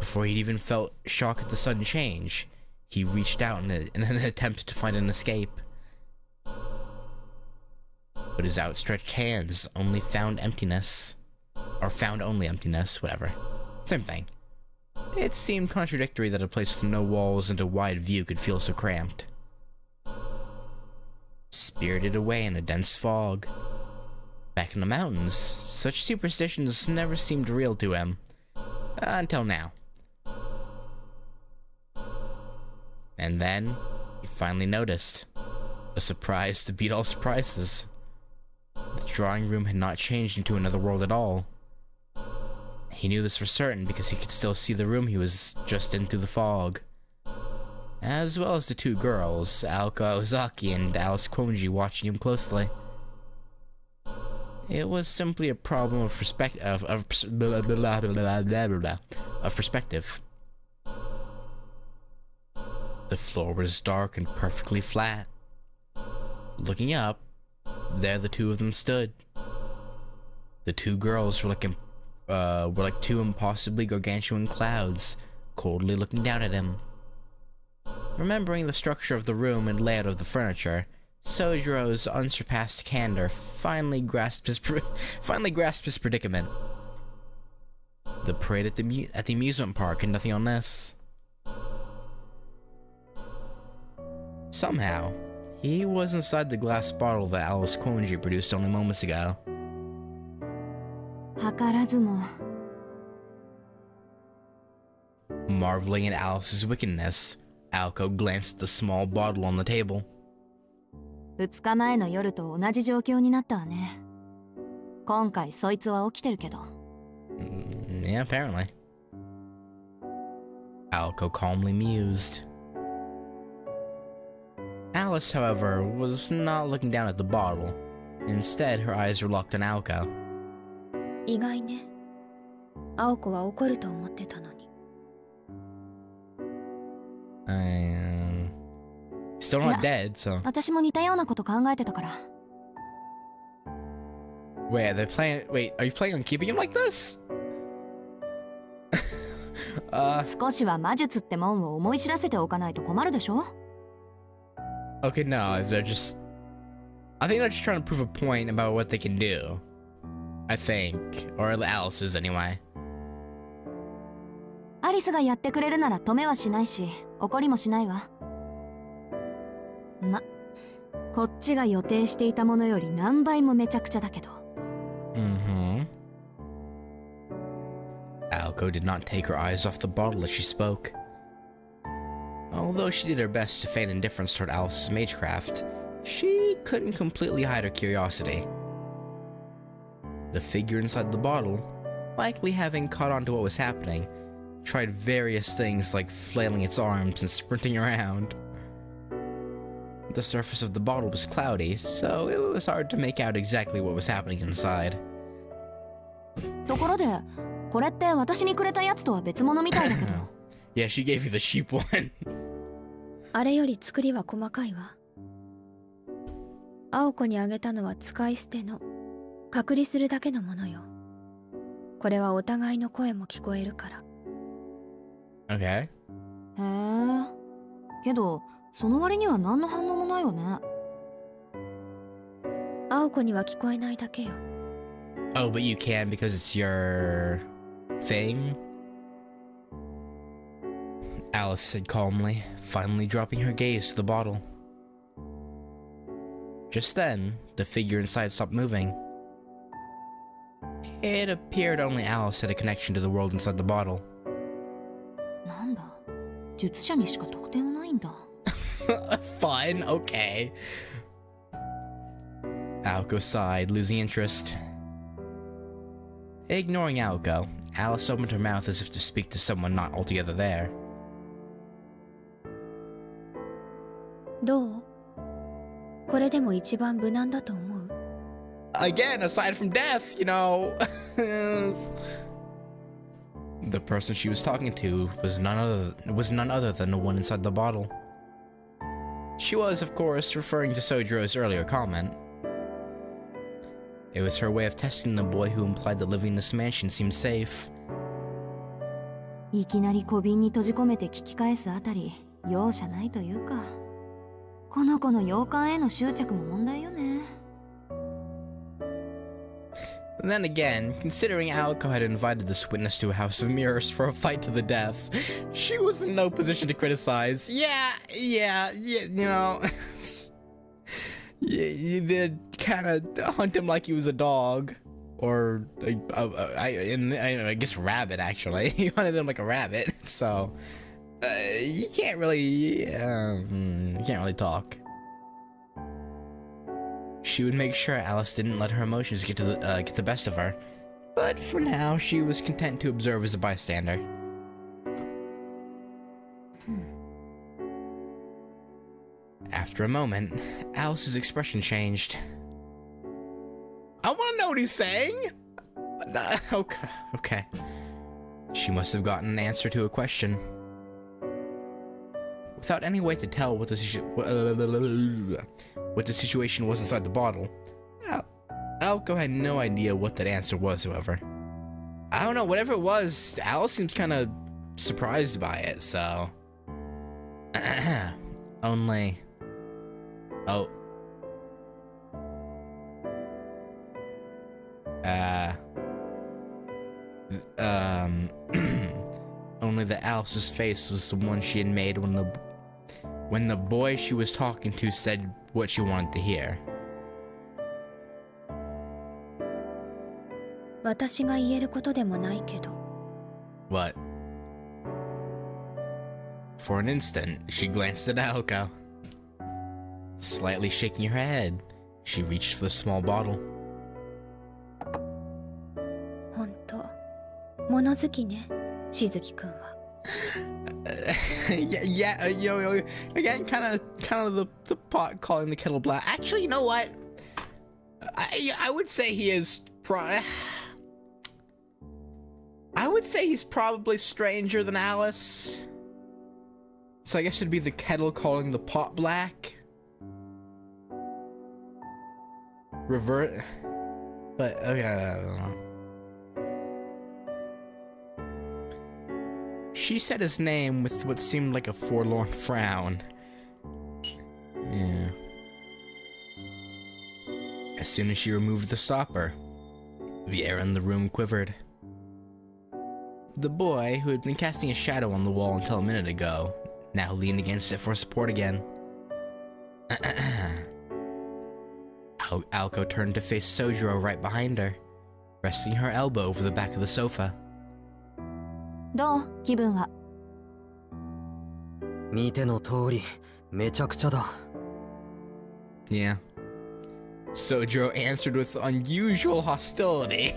Before he'd even felt shock at the sudden change, he reached out in an attempt to find an escape. But his outstretched hands only found emptiness. Or found only emptiness, whatever. Same thing. It seemed contradictory that a place with no walls and a wide view could feel so cramped. spirited away in a dense fog. Back in the mountains, such superstitions never seemed real to him. Until now. And then, he finally noticed. A surprise to beat all surprises. The drawing room had not changed into another world at all. He knew this for certain because he could still see the room he was just in through the fog. As well as the two girls, Aoko Ozaki and Alice Konji, watching him closely. It was simply a problem of perspective. The floor was dark and perfectly flat. Looking up, there the two of them stood. The two girls were like two impossibly gargantuan clouds, coldly looking down at him. Remembering the structure of the room and layout of the furniture, Sojiro's unsurpassed candor finally grasped his predicament. The parade at the amusement park and nothing on this. Somehow, he was inside the glass bottle that Alice Konji produced only moments ago. Marveling at Alice's wickedness, Aoko glanced at the small bottle on the table. 2日前の夜と同じ状況になったわね。今回そいつは起きてるけど。Yeah, apparently. Aoko calmly mused. Alice, however, was not looking down at the bottle. Instead, her eyes were locked on Aoko. 意外ね。青子は怒ると思ってたのに。Still not dead, so. 私も似たようなこと考えてたから。Wait, wait, are you planning on keeping him like this? 少しは魔術ってもんを思い知らせておかないと困るでしょ? Okay, no, I think they're just trying to prove a point about what they can do. I think. Or Alice is anyway. アリスがやってくれるなら止めはしないし、怒りもしないわ。ま、こっちが予定していたものより何倍もめちゃくちゃだけど。Aoko did not take her eyes off the bottle as she spoke. Although she did her best to feign indifference toward Alice's magecraft, she couldn't completely hide her curiosity. The figure inside the bottle, likely having caught on to what was happening, tried various things like flailing its arms and sprinting around. The surface of the bottle was cloudy, so it was hard to make out exactly what was happening inside. ところで、これって私にくれたやつとは別物みたいだけど。Yeah, she gave you the sheep one. あれより作りは細かいわ。青子にあげたのは使い捨ての隔離するだけのものよ。これはお互いの声も聞こえるから。Okay. へえ。けど、その割には何の反応もないよね。青子には聞こえないだけよ。Oh, but you can because it's your thing? Alice said calmly, finally dropping her gaze to the bottle. Just then, the figure inside stopped moving. It appeared only Alice had a connection to the world inside the bottle. なんだ、術者にしか特典はないんだ。Fun, okay. Aoko sighed, losing interest. Ignoring Aoko, Alice opened her mouth as if to speak to someone not altogether there. どう？これでも一番無難だと思う？ Again, aside from death, you know. The person she was talking to was none other than the one inside the bottle. She was, of course, referring to Sojiro's earlier comment. It was her way of testing the boy who implied that living in this mansion seemed safe. いきなり小瓶に閉じ込めて聞き返すあたり、容赦ないというか、この子の洋館への執着の問題よね。Then again, considering Aoko had invited this witness to a house of mirrors for a fight to the death, she was in no position to criticize. Yeah, you know. You did kind of hunt him like he was a dog, or I guess rabbit. Actually, you hunted him like a rabbit. So you can't really talk. She would make sure Alice didn't let her emotions get the best of her, but for now she was content to observe as a bystander. After a moment, Alice's expression changed. I want to know what he's saying! Okay. She must have gotten an answer to a question. Without any way to tell what the situation was inside the bottle, Alco had no idea what that answer was, however. I don't know, whatever it was, Alice seems kind of surprised by it, so... Only... Oh. Only that Alice's face was the one she had made when the boy she was talking to said what she wanted to hear. 私が言えることでもないけど。 What? For an instant, she glanced at Alco. Slightly shaking her head, she reached for the small bottle. 本当、物好きね、しずきくんは。Again, kind of the pot calling the kettle black. Actually, you know what? I would say he is I would say he's probably stranger than Alice. So I guess it'd be the kettle calling the pot black. Revert, but okay, I don't know. She said his name with what seemed like a forlorn frown. Yeah. As soon as she removed the stopper, the air in the room quivered. The boy, who had been casting a shadow on the wall until a minute ago, now leaned against it for support again. Alco turned to face Sojiro right behind her, resting her elbow over the back of the sofa. どう？気分は。見ての通り、めちゃくちゃだ。Yeah. Sojiro answered with unusual hostility.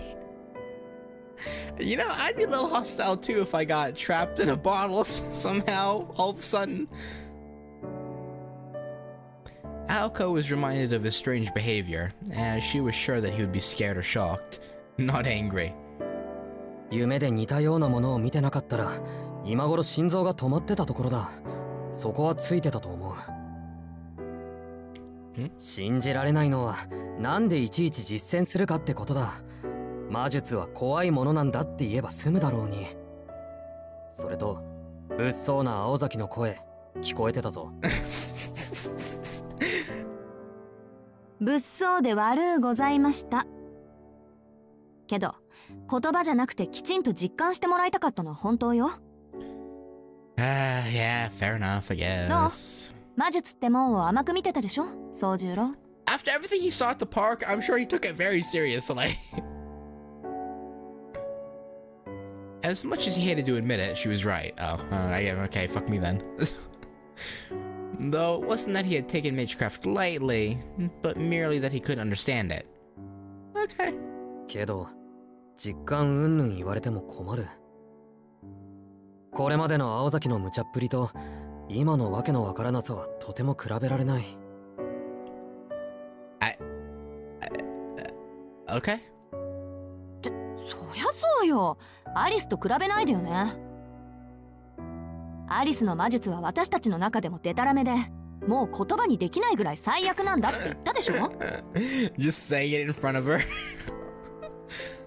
You know, I'd be a little hostile too if I got trapped in a bottle somehow, all of a sudden. Alco was reminded of his strange behavior, as she was sure that he would be scared or shocked, not angry. 夢で似たようなものを見てなかったら、今頃心臓が止まってたところだ。そこはついてたと思う。信じられないのは、なんでいちいち実践するかってことだ。魔術は怖いものなんだって言えば済むだろうに。それと、物騒な青崎の声、聞こえてたぞ。物騒で悪うございました。けど、言葉じゃなくてきちんと実感してもらいたかったのは本当よ。Yeah, fair enough, I guess. 魔術ってもんを甘く見てたでしょ、宗十郎。After everything he saw at the park, I'm sure he took it very seriously. As much as he hated to admit it, she was right. Oh, okay, fuck me then. Though it wasn't that he had taken Magecraft lightly, but merely that he couldn't understand it. Okay. けど、実感うんぬん言われても困る。これまでの青崎の無茶っぷりと、今のわけのわからなさはとても比べられない。Okay. そりゃそうよ。アリスと比べないでよね。アリスの魔術は私たちの中でもデタラメで、もう言葉にできないぐらい最悪なんだって言ったでしょ。Just saying it in front of her.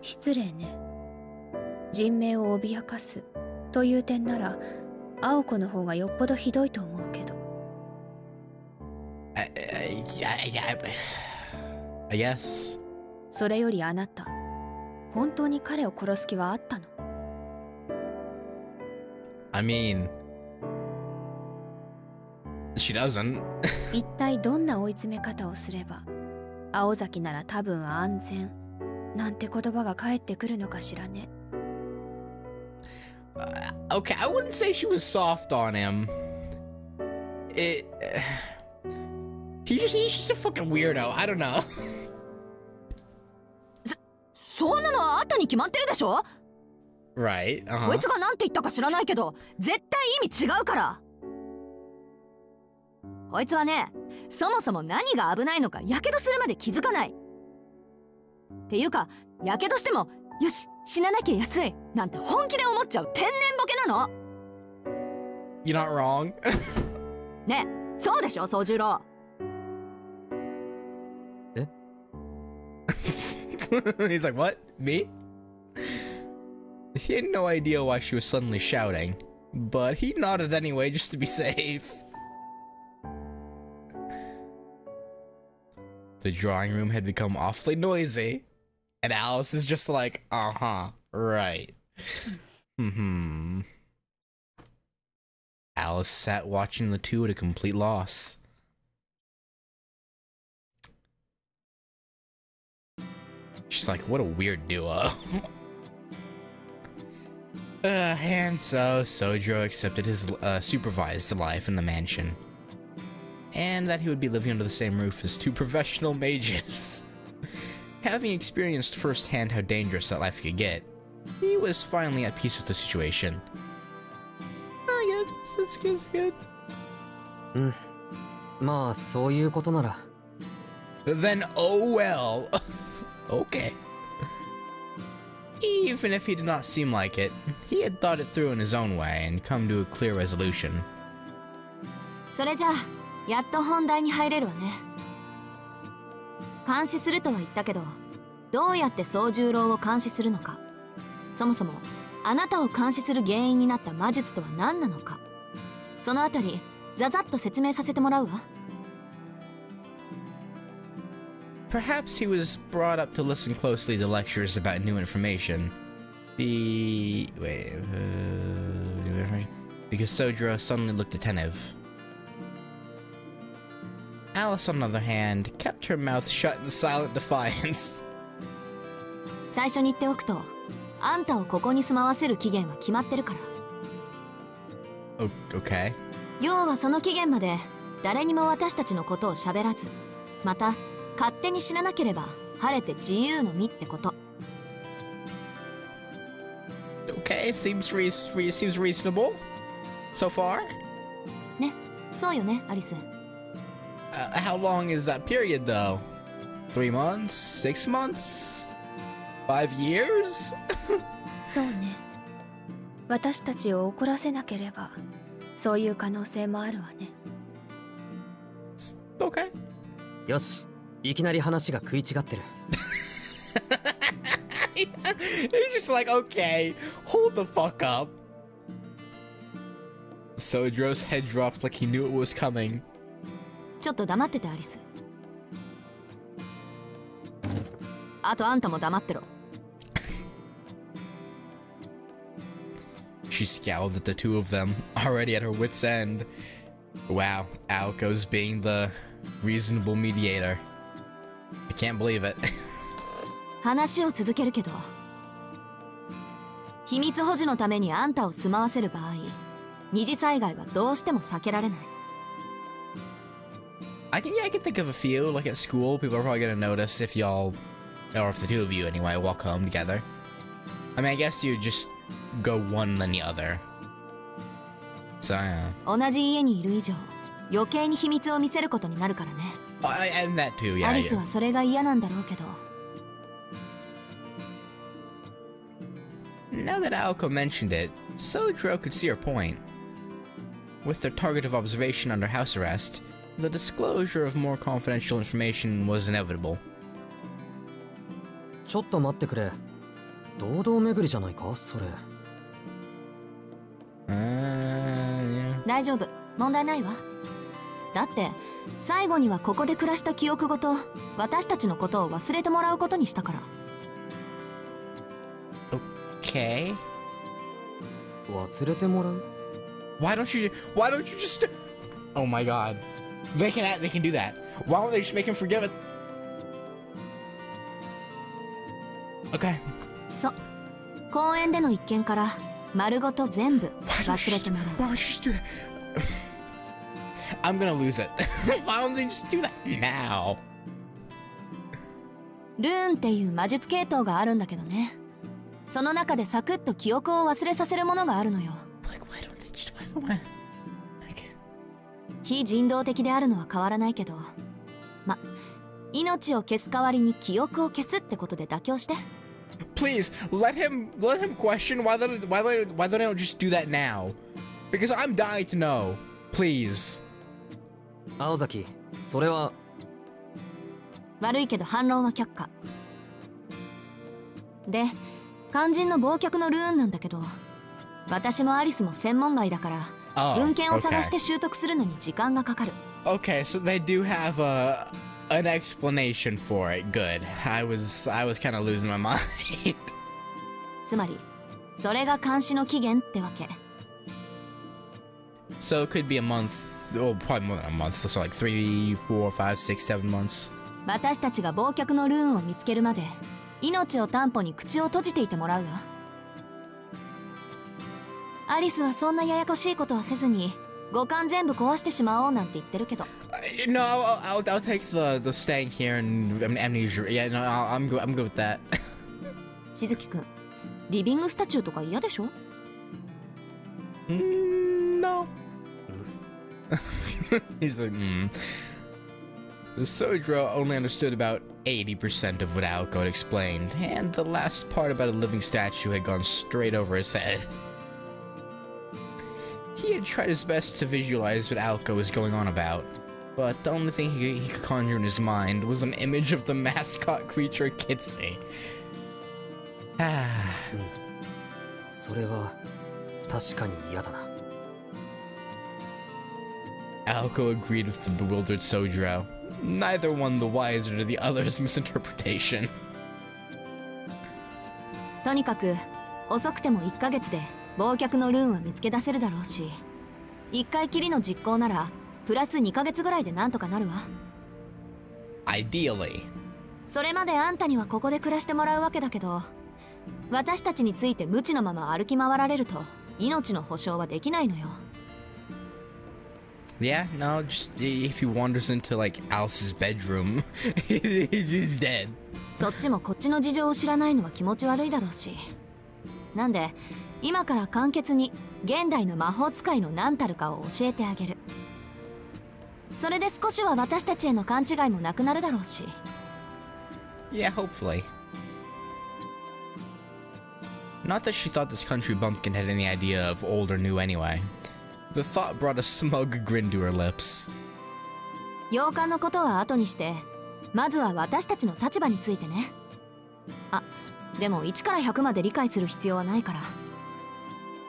失礼ね。人命を脅かすという点なら、青子の方がよっぽどひどいと思うけど。I guess. それよりあなた、本当に彼を殺す気はあったの？ I mean, she doesn't. 一体どんな追い詰め方をすれば青崎なら多分安全なんて言葉が返ってくるのかしらね。Okay, I wouldn't say she was soft on him. He's just a fucking weirdo. I don't know. そんなのはあったに決まってるでしょ。 Right. こいつがなんて言ったか知らないけど絶対意味違うから。こいつはね、そもそも何が危ないのかやけどするまで気づかない。っていうか、やけどしてもよし死ななきゃ安いなんて本気で思っちゃう天然ボケなの。 You're not wrong. ねえ、そうでしょ宗十郎。えHe's like, what? Me? He had no idea why she was suddenly shouting, but he nodded anyway just to be safe. The drawing room had become awfully noisy, and Alice is just like, right. Alice sat watching the two at a complete loss. She's like, what a weird duo. And so Sojiro accepted his supervised life in the mansion, and that he would be living under the same roof as two professional mages. Having experienced firsthand how dangerous that life could get, he was finally at peace with the situation. Oh, yeah, that's good. まあそういうことなら。 Then, oh well. Okay. Even if he did not seem like it, he had thought it through in his own way and come to a clear resolution. それじゃあやっと本題に入れるわね。監視するとは言ったけど、どうやって宗十郎を監視するのか、そもそもあなたを監視する原因になった魔術とは何なのか、そのあたりざざっと説明させてもらうわ。Perhaps he was brought up to listen closely to lectures about new information. Because Sojiro suddenly looked attentive. Alice, on the other hand, kept her mouth shut in silent defiance. 最初に言っておくと、あんたをここに住まわせる期限は決まってるから。Okay. 要はその期限まで誰にも私たちのことを喋らず、また勝手に死ななければ晴れて自由の身ってこと。 Okay, seems reasonable so far. ね、そうよね、アリス。How long is that period, though? 3 months? 6 months? 5 years? そうね。私たちを怒らせなければそういう可能性もあるわね。Okay. よし、いきなり話が食い違ってる。He's just like, okay, hold the fuck up. Sojiro's head dropped like he knew it was coming. ちょっと黙ってて、アリス。あとあんたも黙ってろ。She scowled at the two of them, already at her wit's end. Wow, Aoko's being the reasonable mediator. I can't believe it. 話を続けるけど、秘密保持のためにあんたを住まわせる場合、二次災害はどうしても避けられない。I can think of a few. Like at school, people are probably gonna notice if y'all, or if the two of you anyway, walk home together. I mean, I guess you just go one then the other. So, yeah. 同じ家にいる以上、余計に秘密を見せることになるからね。And that too, yeah. アリスはそれが嫌なんだろうけど。Now that Aoko mentioned it, Sojiro could see her point. With their target of observation under house arrest, the disclosure of more confidential information was inevitable. ちょっと待ってくれ。堂々巡りじゃないか、それ。Yeah. 大丈夫、問題ないわ。だって最後にはここで暮らした記憶ごと私たちのことを忘れてもらうことにしたから。Okay. 忘れてもらう？ Why don't you just... Oh my god. They can do that. Why don't they just make him forgive it? Okay. そう。公園での一件から丸ごと全部忘れてもらう。 Why don't you just do that? I'm gonna lose it. Why don't they just do that now? ルーンっていう魔術系統があるんだけどね。その中でサクッと記憶を忘れさせるものがあるのよ。Like, why don't they just why? 非人道的であるのは変わらないけど、ま、命を消す代わりに記憶を消すってことで妥協して。Please let him question why they don't just do that now, because I'm dying to know. Please. 青崎、それは。悪いけど反論は却下。で、肝心の忘却のルーンなんだけど、私もアリスも専門外だから、文献を探して習得するのに時間がかかる。Okay, so they do have an explanation for it. Good. I was kind of losing my mind. つまり、それが監視の期限ってわけ。So it could be a month, or probably more than a month. So like 3, 4, 5, 6, 7 months. 私たちが忘却のルーンを見つけるまで、命を担保に口を閉じていてもらうわ。アリスはそんなややこしいことはせずに、五感全部壊してしまおうなんて言ってるけど。No, I'll take the staying here and amnesia. Yeah, no, I'm good with that. しずきくん、リビングスタチューとか嫌でしょ？ No. He's like, The Sodro only understood about 80% of what Aoko had explained, and the last part about a living statue had gone straight over his head. He had tried his best to visualize what Aoko was going on about, but the only thing he could conjure in his mind was an image of the mascot creature Kitsune. それは確かに嫌だな。Aoko agreed with the bewildered Sodro, neither one the wiser to the other's misinterpretation. とにかく遅くても1ヶ月で忘却のルーンは見つけ出せるだろうし、1回きりの実行ならプラス2ヶ月ぐらいでなんとかなるわ。 Ideally. それまであんたにはここで暮らしてもらうわけだけど、私たちについて無知のまま歩き回られると命の保証はできないのよ。 Yeah, no, just if he wanders into like Alice's bedroom, he's dead. そっちもこっちの事情を知らないのは気持ち悪いだろうし。なんで今から簡潔に現代の魔法使いの何たるかを教えてあげる。それで少しは私たちへの勘違いもなくなるだろうし。 Yeah, hopefully. Not that she thought this country bumpkin had any idea of old or new anyway. The thought brought a smug grin to her lips. 洋館のことは後にして、まずは私たちの立場についてね。あ、でも1から100まで理解する必要はないから。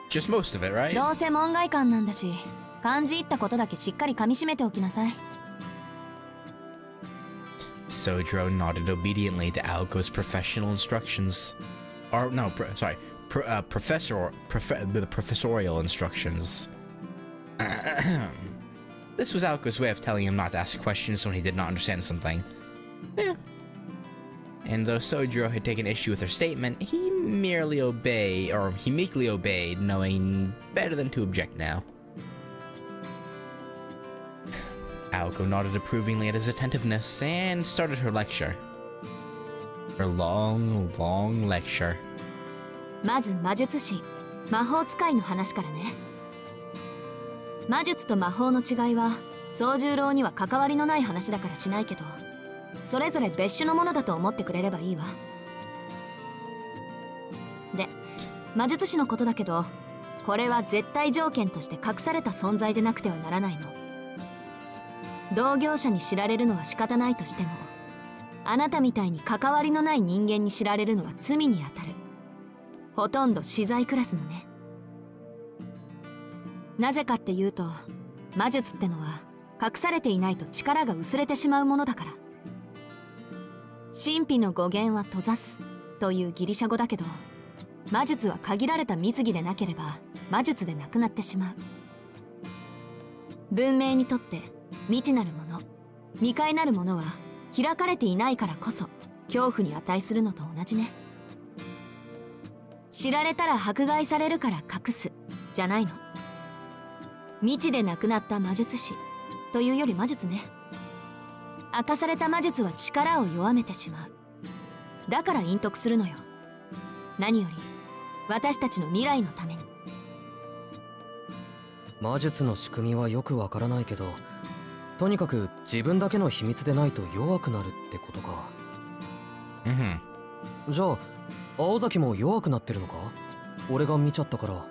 Just most of it, right? どうせ門外漢なんだし、漢字言ったことだけしっかり噛み締めておきなさい。 Sodro nodded obediently to Aoko's professional instructions. Or, no, professorial instructions. This was Aoko's way of telling him not to ask questions when he did not understand something. Yeah. And though Sodro had taken issue with her statement, he meekly obeyed, knowing better than to object now. Aoko nodded approvingly at his attentiveness and started her lecture. Her long, long lecture. まず魔術師、魔法使いの話からね。魔術と魔法の違いは宗十郎には関わりのない話だからしないけど、それぞれ別種のものだと思ってくれればいいわ。で、魔術師のことだけど、これは絶対条件として隠された存在でなくてはならないの。同業者に知られるのは仕方ないとしても、あなたみたいに関わりのない人間に知られるのは罪にあたる。ほとんど死罪クラスのね。なぜかっていうと、魔術ってのは隠されていないと力が薄れてしまうものだから。神秘の語源は閉ざすというギリシャ語だけど、魔術は限られた水着でなければ魔術でなくなってしまう。文明にとって未知なるもの、未開なるものは開かれていないからこそ恐怖に値するのと同じね。知られたら迫害されるから隠すじゃないの。未知で亡くなった魔術師というより魔術ね。明かされた魔術は力を弱めてしまう。だから隠匿するのよ。何より私たちの未来のために。魔術の仕組みはよくわからないけど、とにかく自分だけの秘密でないと弱くなるってことか。じゃあ青崎も弱くなってるのか？俺が見ちゃったから。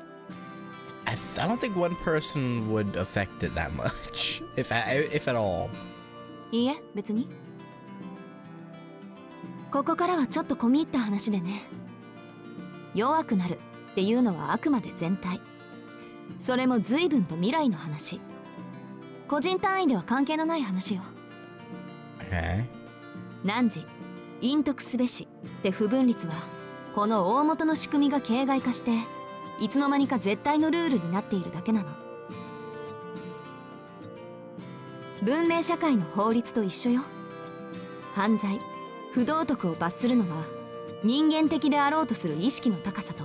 I don't think one person would affect it that much, if at all. いいえ、別に。ここからはちょっと込み入った話でね。弱くなるっていうのはあくまで全体。それも随分と未来の話。個人単位では関係のない話よ。汝隠匿すべしって不分律はこの大元の仕組みが形骸化していつの間にか絶対のルールになっているだけなの。文明社会の法律と一緒よ。犯罪、不道徳を罰するのは人間的であろうとする意識の高さと、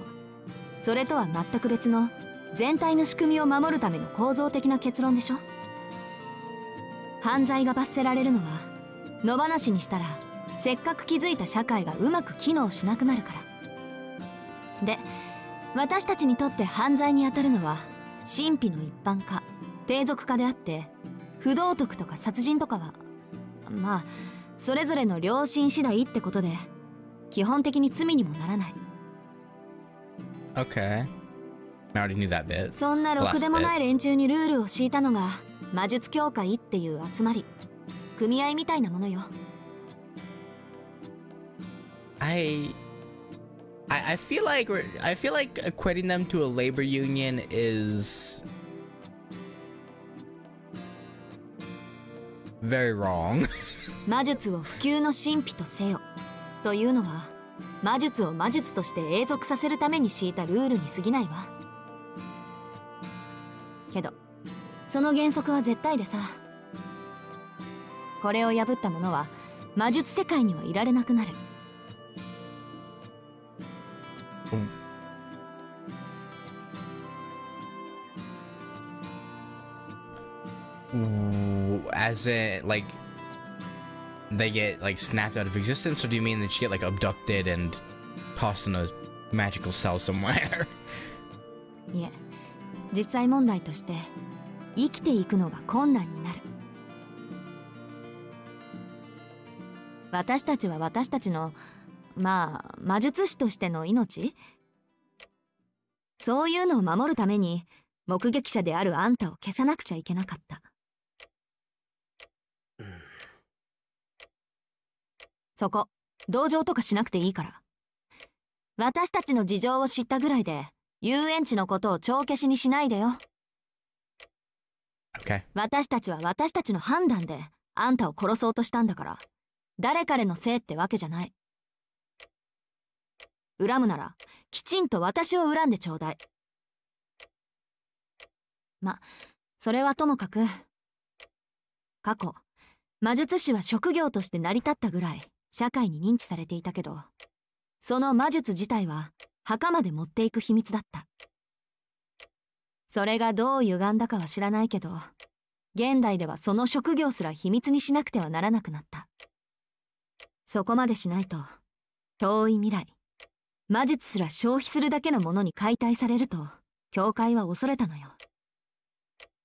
それとは全く別の全体の仕組みを守るための構造的な結論でしょ。犯罪が罰せられるのは野放しにしたらせっかく築いた社会がうまく機能しなくなるから。で、私たちにとって犯罪にあたるのは神秘の一般化、低俗化であって、不道徳とか殺人とかはまあそれぞれの良心次第ってことで基本的に罪にもならない。 Okay. I already knew that bit. そんなろくでもない連中にルールを敷いたのが魔術協会っていう集まり、組合みたいなものよ。I feel like equating them to a labor union is very wrong. 魔術を普及の神秘とせよというのは魔術を魔術として永続させるために敷いたルールに過ぎないわ。けどその原則は絶対でさ、これを破った者は魔術世界にはいられなくなる。As in, like, they get like snapped out of existence, or do you mean that you get like abducted and tossed in a magical cell somewhere? いえ、実際問題として生きていくのが困難になる。私たちは私たちのまあ魔術師としての命、そういうのを守るために目撃者であるあんたを消さなくちゃいけなかった。そこ同情とかしなくていいから。私たちの事情を知ったぐらいで遊園地のことを帳消しにしないでよ。Okay. 私たちは私たちの判断であんたを殺そうとしたんだから、誰彼のせいってわけじゃない。恨むならきちんと私を恨んでちょうだい。ま、それはともかく、過去魔術師は職業として成り立ったぐらい社会に認知されていたけど、その魔術自体は墓まで持っていく秘密だった。それがどう歪んだかは知らないけど、現代ではその職業すら秘密にしなくてはならなくなった。そこまでしないと遠い未来、魔術すら消費するだけのものに解体されると教会は恐れたのよ。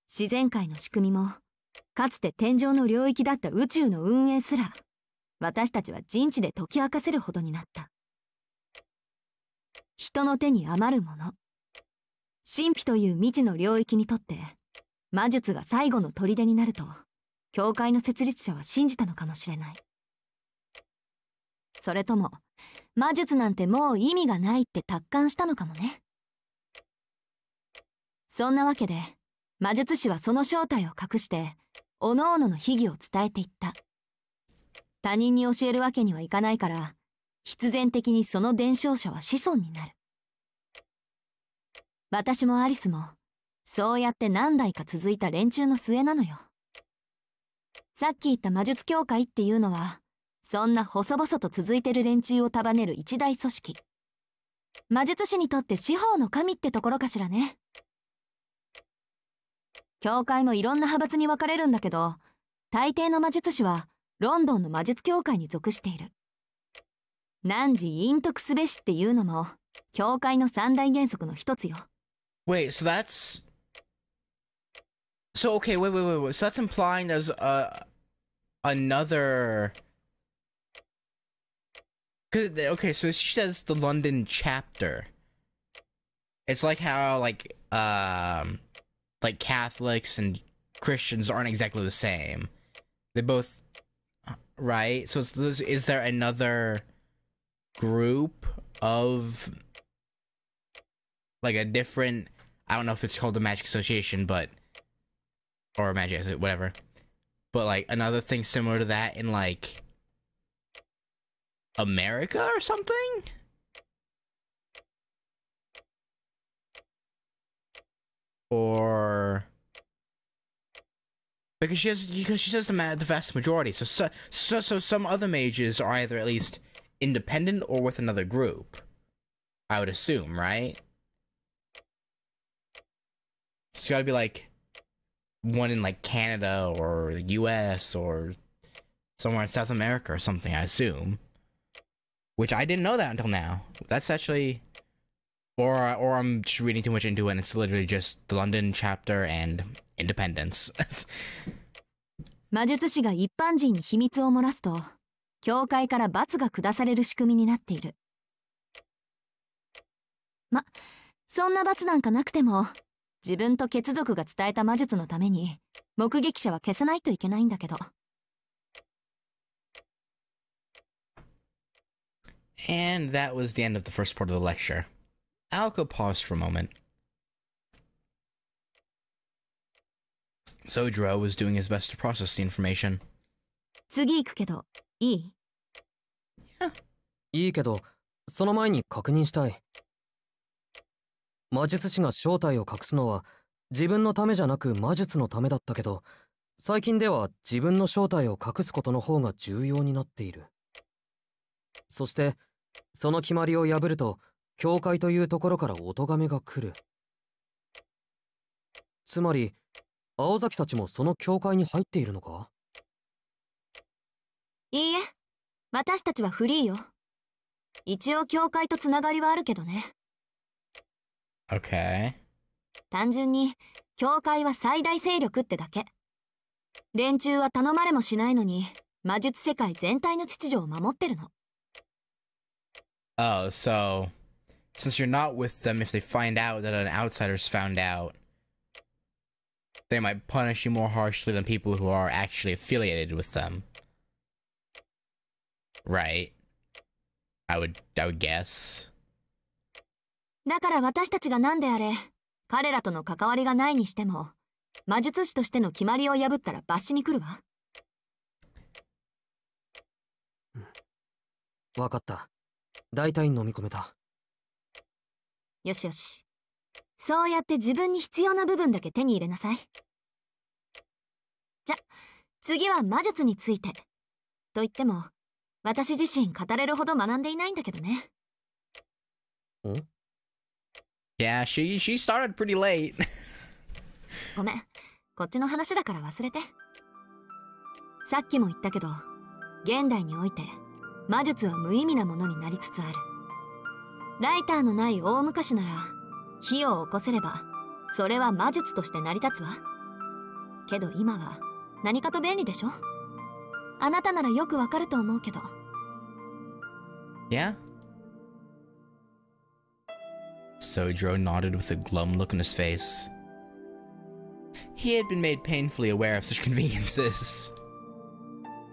自然界の仕組みもかつて天上の領域だった宇宙の運営すら私たちは人知で解き明かせるほどになった。人の手に余るもの、神秘という未知の領域にとって魔術が最後の砦になると教会の設立者は信じたのかもしれない。それとも魔術なんてもう意味がないって達観したのかもね。そんなわけで魔術師はその正体を隠して各々の秘技を伝えていった。他人に教えるわけにはいかないから必然的にその伝承者は子孫になる。私もアリスもそうやって何代か続いた連中の末なのよ。さっき言った魔術協会っていうのは、そんな細々と続いてる連中を束ねる一大組織。魔術師にとって司法の神ってところかしらね。協会もいろんな派閥に分かれるんだけど、大抵の魔術師はロンドンの魔術協会に属している。汝隠匿すべしっていうのも協会の三大原則の一つよ。Wait, so that's so okay. Wait. So that's implying there's another. Okay, so she says the London chapter. It's like how like Catholics and Christians aren't exactly the same. They both, right? So is there another group of like a different, I don't know if it's called the Magic Association, but or Magic, whatever, but like another thing similar to that in like America or something? Or because she says the vast majority, so some other mages are either at least independent or with another group, I would assume, right? It's gotta be like one in like Canada or the US or somewhere in South America or something, I assume. Which I didn't know that until now. That's actually, or I'm just reading too much into it and it's literally just the London chapter and independence. 魔術師が一般人に秘密を漏らすと、教会から罰が下される仕組みになっている。そんな罰なんかなくても、自分と血族が伝えた魔術のために、目撃者は消さないといけないんだけど。And that was the end of the first part of the lecture. Alco paused for a moment. Zodro was doing his best to process the information. 次行くけど、いい？ Yeah. いいけど、その前に確認したい。魔術師が正体を隠すのは自分のためじゃなく魔術のためだったけど、最近では自分の正体を隠すことの方が重要になっている。そして、その決まりを破ると、教会というところからお咎めが来る。つまり、青崎たちもその教会に入っているのか？いいえ、私たちはフリーよ。一応教会とつながりはあるけどね。Okay. 単純に、教会は最大勢力ってだけ。連中は頼まれもしないのに、魔術世界全体の秩序を守ってるの。Oh, so since you're not with them, if they find out that an outsider's found out, they might punish you more harshly than people who are actually affiliated with them. Right. I would guess. だから私たちが何であれ、彼らとの関わりがないにしても、魔術師としての決まりを破ったら罰しに来るわ。わかった。大体飲み込めた。よしよし。そうやって自分に必要な部分だけ手に入れなさい。じゃ、次は魔術について。と言っても、私自身語れるほど学んでいないんだけどね。ん？ Yeah, she started pretty late. ごめん、こっちの話だから忘れて。さっきも言ったけど、現代において魔術は無意味なものになりつつある。ライターのない大昔なら、火を起こせればそれは魔術として成り立つわ。けど今は何かと便利でしょ。あなたならよくわかると思うけど。Yeah? Sojiro nodded with a glum look on his face. He had been made painfully aware of such conveniences.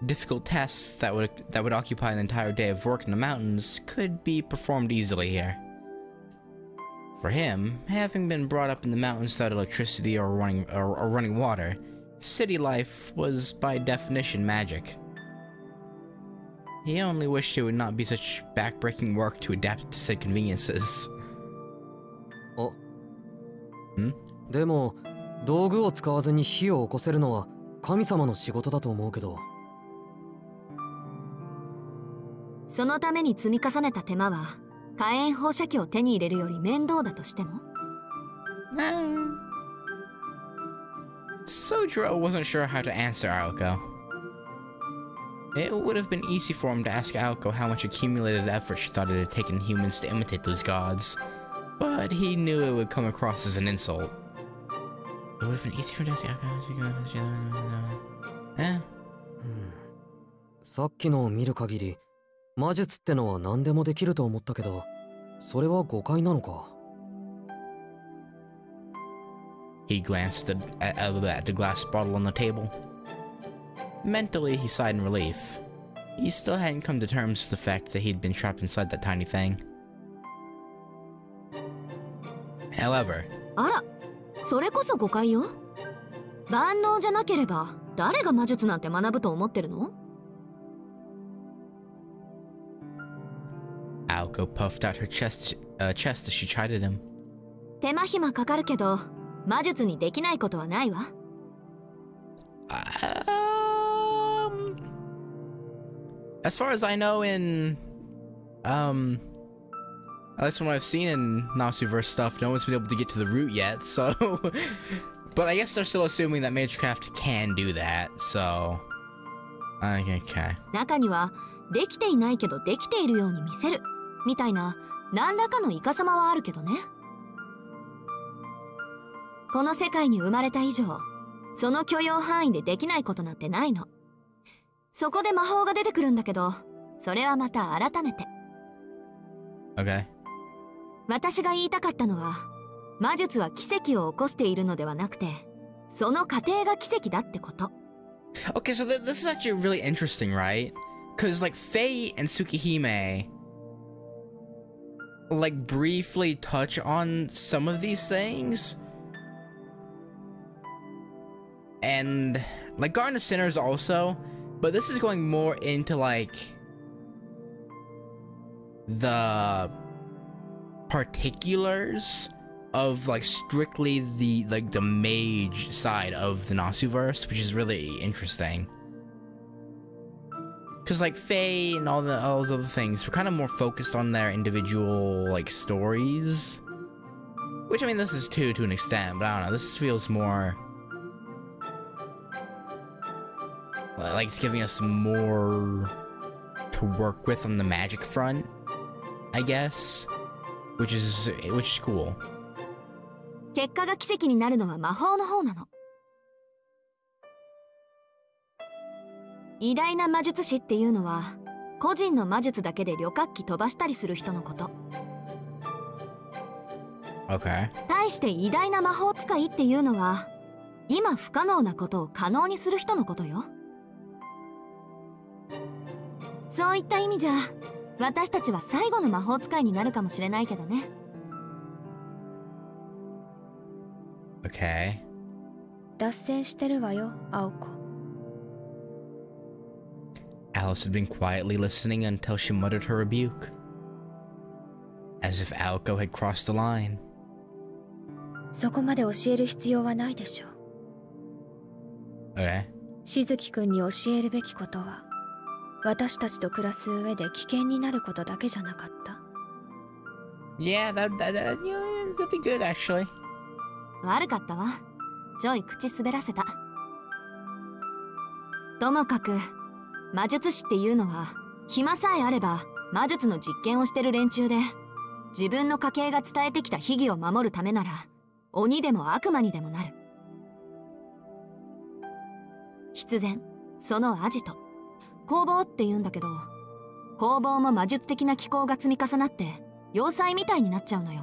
Difficult tasks that would occupy an entire day of work in the mountains could be performed easily here. For him, having been brought up in the mountains without electricity or running water, city life was by definition magic. He only wished it would not be such backbreaking work to adapt to said conveniences. でも道具を使わずに火を起こせるのは神様の仕事だと思うけど。そのために積み重ねた手間は火炎放射器を手に入れるより面倒だとしても。Sojiro wasn't sure how to answer Aoko. It would have been easy for him to ask Aoko how much accumulated effort she thought it had taken humans to imitate those gods, but he knew it would come across as an insult. It would have been easy for him to ask Aoko. Eh? さっきのを見る限り、魔術ってのは何でもできると思ったけど、それは誤解なのか。He glanced at the glass bottle on the table. Mentally, he sighed in relief. He still hadn't come to terms with the fact that he'd been trapped inside that tiny thing. However... あら、それこそ誤解よ。万能じゃなければ誰が魔術なんて学ぶと思ってるの？ Aoko puffed out her chest as she chided him. 手間暇かかるけど魔術にできないことはないわ。As far as I know, at least from what I've seen in Nasuverse stuff, no one's been able to get to the root yet, so... But I guess they're still assuming that Magecraft can do that, so... Okay. 中には、できていないけどできているように見せる、みたいな、何らかのイカサマはあるけどね。この世界に生まれた以上、その許容範囲でできないことなんてないの。そこで魔法が出てくるんだけど、それはまた改めて。Okay. 私が言いたかったのは、魔術は奇跡を起こしているのではなくて、その過程が奇跡だってこと。Okay, so this is actually really interesting, right? Because, like, Faye and Tsukihime, like, briefly touch on some of these things. And, like, Garden of Sinners also, but this is going more into, like, the particulars of, like, strictly the mage side of the Nasuverse, which is really interesting. Because, like, Faye and all those other things were kind of more focused on their individual, like, stories. Which, I mean, this is too, to an extent, but I don't know, this feels more... like, it's giving us more to work with on the magic front, I guess. Which is cool. 結果が奇跡になるのは魔法の方なの。偉大な魔術師っていうのは個人の魔術だけで旅客機飛ばしたりする人のこと。Okay. 対して偉大な魔法使いっていうのは今不可能なことを可能にする人のことよ。そういった意味じゃ私たちは最後の魔法使いになるかもしれないけどね。Okay. 脱線してるわよ、青子。Alice had been quietly listening until she muttered her rebuke. As if Aoko had crossed the line. そこまで教える必要はないでしょう。Okay. しずきくんに教えるべきことは、私たちと暮らす上で危険になることだけじゃなかった。Yeah, that'd be good, actually. 悪かったわ。ちょい口滑らせた。ともかく魔術師っていうのは暇さえあれば魔術の実験をしてる連中で、自分の家系が伝えてきた秘技を守るためなら鬼でも悪魔にでもなる。必然そのアジト工房って言うんだけど、工房も魔術的な機構が積み重なって要塞みたいになっちゃうのよ。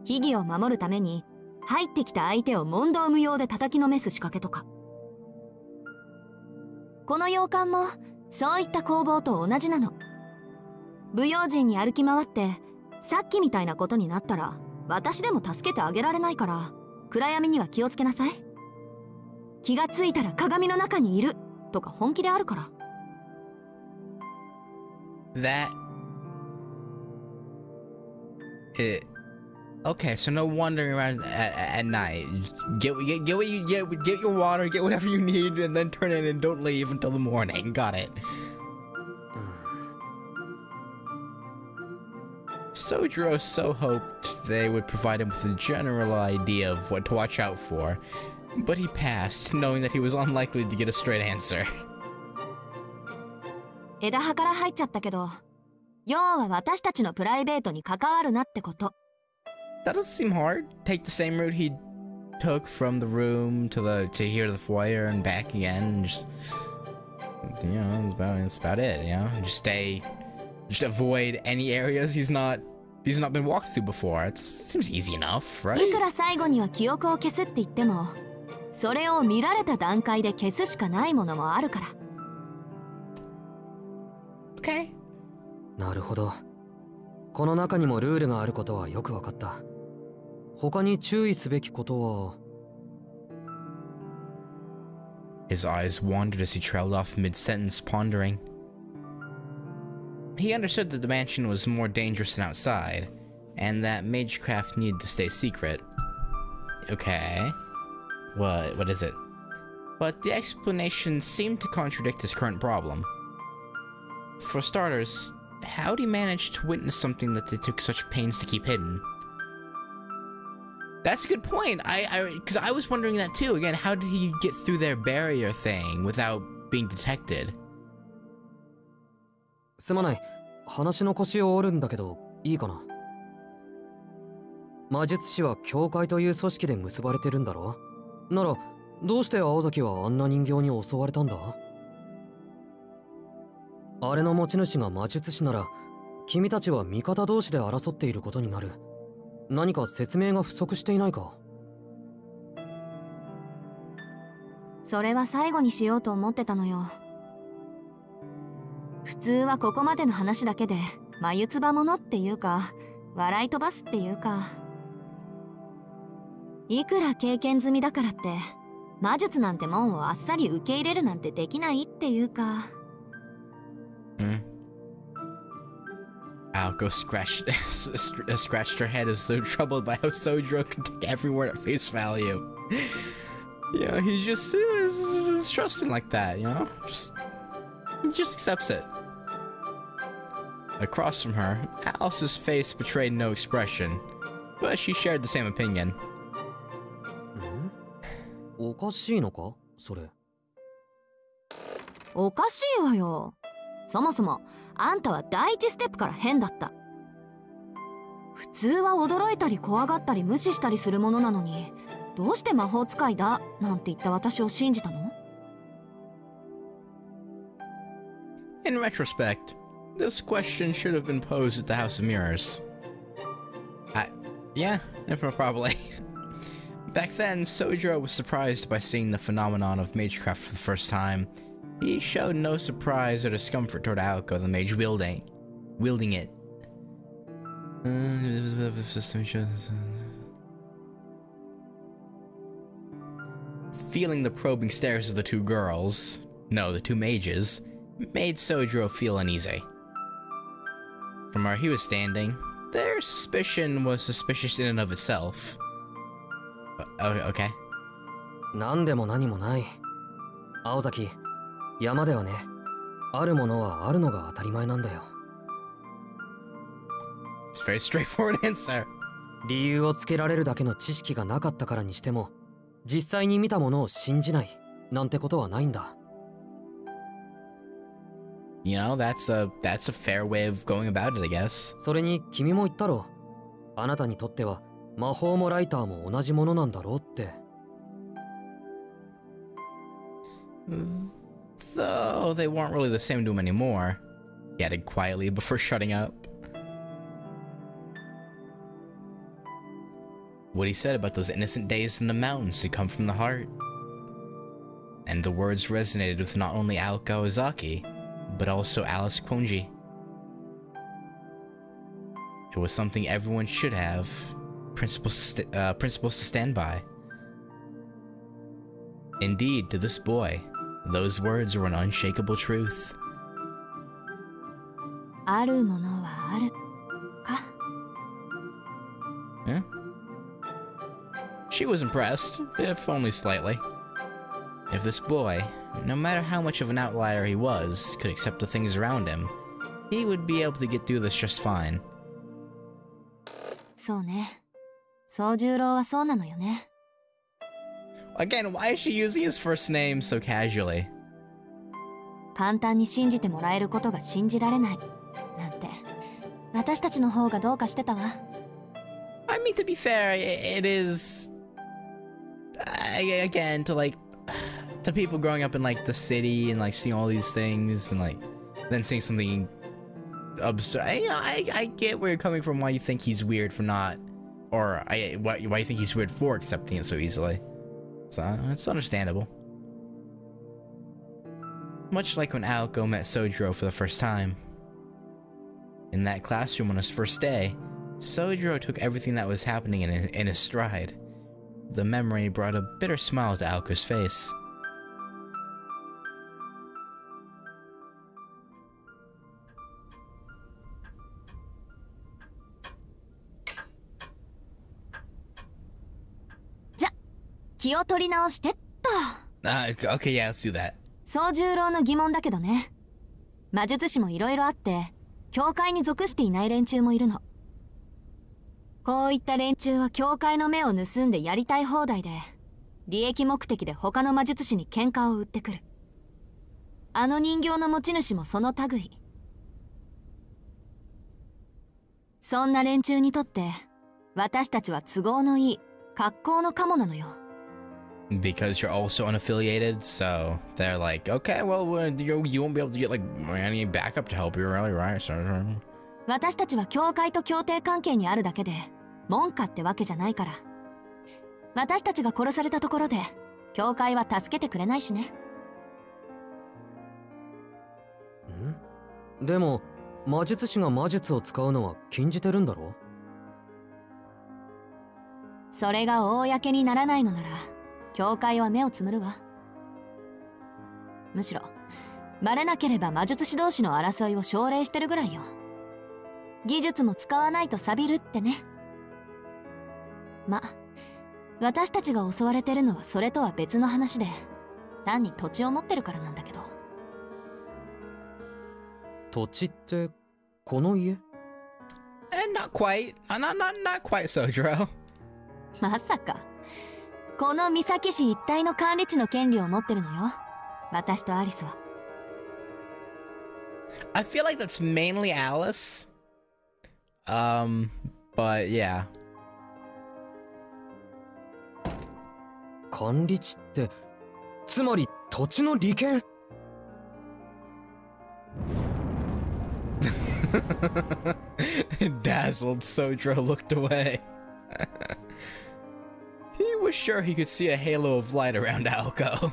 秘技を守るために入ってきた相手を問答無用で叩きのめす仕掛けとか。この洋館もそういった工房と同じなの。不用心に歩き回ってさっきみたいなことになったら私でも助けてあげられないから、暗闇には気をつけなさい。気がついたら鏡の中にいるとか本気であるから。That... Okay, so no wandering around at night. Get what you get your water, get whatever you need, and then turn in and don't leave until the morning. Got it. Sojiro so hoped they would provide him with a general idea of what to watch out for, but he passed, knowing that he was unlikely to get a straight answer. 枝葉から入っちゃったけど、要は私たちのプライベートに関わるなってこと。That doesn't seem hard. Take the same route he took from the room to here to the foyer and back again. And just, you know, that's about it. You know, just avoid any areas he's not been walked through before. It seems easy enough, right? いくら最後には記憶を消すって言っても、それを見られた段階で消すしかないものもあるから。Okay. なるほど。この中にもルールがあることはよく分かった。他に注意すべきことは。His eyes wandered as he trailed off mid-sentence, pondering. He understood that the mansion was more dangerous than outside, and that Magecraft needed to stay secret. Okay. What is it? But the explanation seemed to contradict his current problem. For starters, how'd he manage to witness something that they took such pains to keep hidden? That's a good point. Because I was wondering that too. Again, how did he get through their barrier thing without being detected? すまない。話の腰を折るんだけど、いいかな。魔術師は教会という組織で結ばれてるんだろ？なら、どうして青崎はあんな人形に襲われたんだ？あれの持ち主が魔術師なら、君たちは味方同士で争っていることになる。何か説明が不足していないか？それは最後にしようと思ってたのよ。普通はここまでの話だけで眉唾者っていうか笑い飛ばすっていうか、いくら経験済みだからって魔術なんてもんをあっさり受け入れるなんてできないっていうか。Aoko scratched her head as though troubled by how Sojiro could take every word at face value. Yeah, he's just trusting like that, you know? He just accepts it. Across from her, Alice's face betrayed no expression, but she shared the same opinion. おかしいのか？それ。おかしいわよ。そもそもあんたは第一ステップから変だった。普通は驚いたり怖がったり無視したりするものなのに、どうして魔法使いだなんて言った私を信じたの？ In retrospect, this question should have been posed at the House of Mirrors. Yeah, probably. Back then, Sojiro was surprised by seeing the phenomenon of Magecraft for the first time. He showed no surprise or discomfort toward Aoko, the mage wielding it. Feeling the probing stares of the two girls, no, the two mages, made Sojiro feel uneasy. From where he was standing, their suspicion was suspicious in and of itself. Okay. 何でも何もない。青崎、山ではね、あるものはあるのが当たり前なんだよ。It's a very straightforward answer. 理由をつけられるだけの知識がなかったからにしても、実際に見たものを信じないなんてことはないんだ。You know, that's a fair way of going about it, I guess. それに君も言ったろ。あなたにとっては魔法もライターも同じものなんだろうって。Though they weren't really the same to him anymore, he added quietly before shutting up. What he said about those innocent days in the mountains had come from the heart. And the words resonated with not only Aoko Ozaki, but also Alice Kwonji. It was something everyone should have, principles to stand by. Indeed, to this boy, those words were an unshakable truth. あるものはあるか。Yeah? She was impressed, if only slightly. If this boy, no matter how much of an outlier he was, could accept the things around him, he would be able to get through this just fine. そうね。宗十郎はそうなのよね。Again, why is she using his first name so casually? 簡単に信じてもらえることが信じられないなんて私たちの方がどうかしてたわ。I mean, to be fair, it is again to like to people growing up in like the city and like seeing all these things and like then seeing something absurd. I get where you're coming from. Why you think he's weird for not, or why you think he's weird for accepting it so easily. So it's understandable. Much like when Aoko met Sojiro for the first time. In that classroom on his first day, Sojiro took everything that was happening in his stride. The memory brought a bitter smile to Aoko's face. Ja, 気を取り直してっと。Okay, yeah, let's do that. 宗十郎の疑問だけどね。魔術師もいろいろあって、教会に属していない連中もいるの。こういった連中は教会の目を盗んでやりたい放題で、利益目的で他の魔術師に喧嘩を売ってくる。あの人形の持ち主もその類。そんな連中にとって、私たちは都合のいい格好のカモなのよ。Because you're also unaffiliated, so they're like, okay, well, you won't be able to get like any backup to help you, really, right? So, 私たちは教会と協定関係にあるだけで、門下ってわけじゃないから。私たちが殺されたところで、教会は助けてくれないしね。でも、魔術師が魔術を使うのは禁じてるんだろ？それが公にならないのなら、教会は目をつむるわ。むしろバレなければ魔術師同士の争いを奨励してるぐらいよ。技術も使わないと錆びるってね。ま、私たちが襲われてるのはそれとは別の話で、単に土地を持ってるからなんだけど。土地ってこの家？ not quite. Not quite, Sojiro. まさか。この三崎市一帯の管理地の権利を持ってるのよ。私とアリスは。I feel like that's mainly Alice. But yeah. 管理地ってつまり土地の利権Dazzled, Sojiro looked away. He was sure he could see a halo of light around Aoko.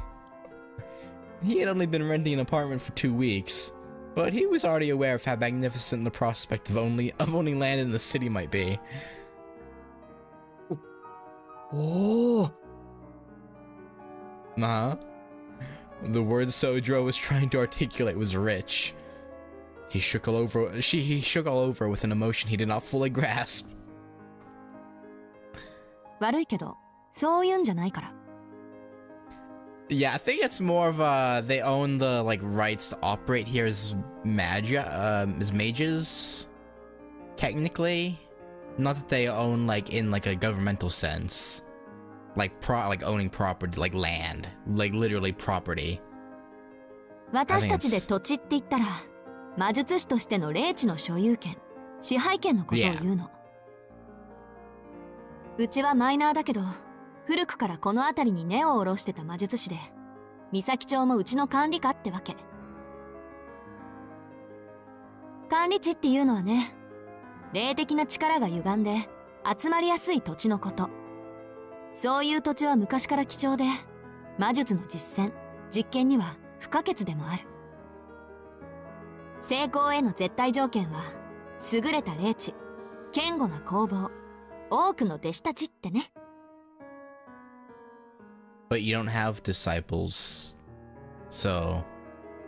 He had only been renting an apartment for 2 weeks, but he was already aware of how magnificent the prospect of owning land in the city might be. おお。 The word Sojiro was trying to articulate was rich. He shook all over with an emotion he did not fully grasp. 悪いけど、そういうんじゃないから。Yeah, I think it's more of they own the like rights to operate here as mages. Technically, not that they own like in like a governmental sense, like owning property, like land, like literally property. 私たちで土地って言ったら、魔術師としての霊地の所有権、支配権のことを言うの。うちはマイナーだけど、古くからこの辺りに根を下ろしてた魔術師で、三崎町もうちの管理下ってわけ。管理地っていうのはね、霊的な力が歪んで集まりやすい土地のこと。そういう土地は昔から貴重で、魔術の実践、実験には不可欠でもある。成功への絶対条件は、優れた霊地、堅固な工房、多くの弟子たちってね。But you don't have disciples, so.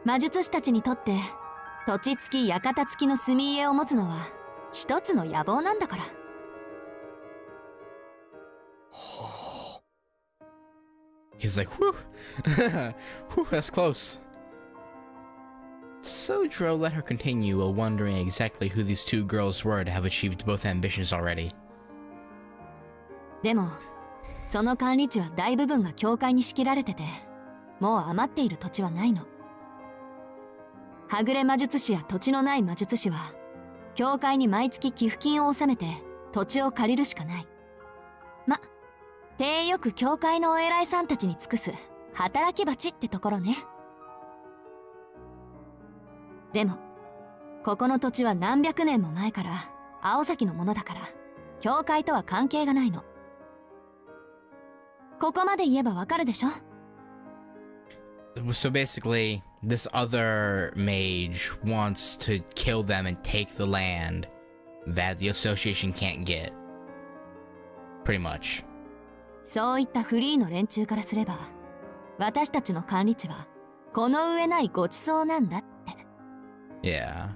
魔術師たちにとって、土地付き館付きの住み家を持つのは、一つの野望なんだから。は He's like, whew. Whew, that's close. Sojiro let her continue while wondering exactly who these two girls were to have achieved both ambitions already. でもその管理地は大部分が教会に仕切られてて、もう余っている土地はないの。はぐれ魔術師や土地のない魔術師は教会に毎月寄付金を納めて土地を借りるしかない。ま、手よく教会のお偉いさんたちに尽くす働き蜂ってところね。でもここの土地は何百年も前から青崎のものだから教会とは関係がないの。ここまで言えばわかるでしょ。 So basically, this other mage wants to kill them and take the land that the association can't get. Pretty much. そういったフリーの連中からすれば、私たちの管理地はこの上ないごちそうなんだって。Yeah.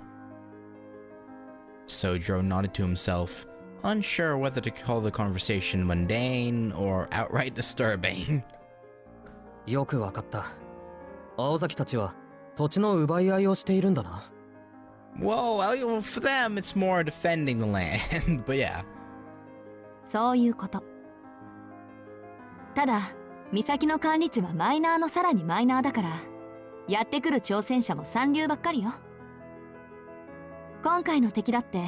Sojiro nodded to himself, unsure whether to call the conversation mundane or outright disturbing. よくわかった。青崎たちは土地の奪い合いをしているんだな。Well, for them, it's more defending the land, but yeah. そういうこと。ただ、岬の管理地はマイナーのさらにマイナーだから、やってくる挑戦者も三流ばっかりよ。今回の敵だって、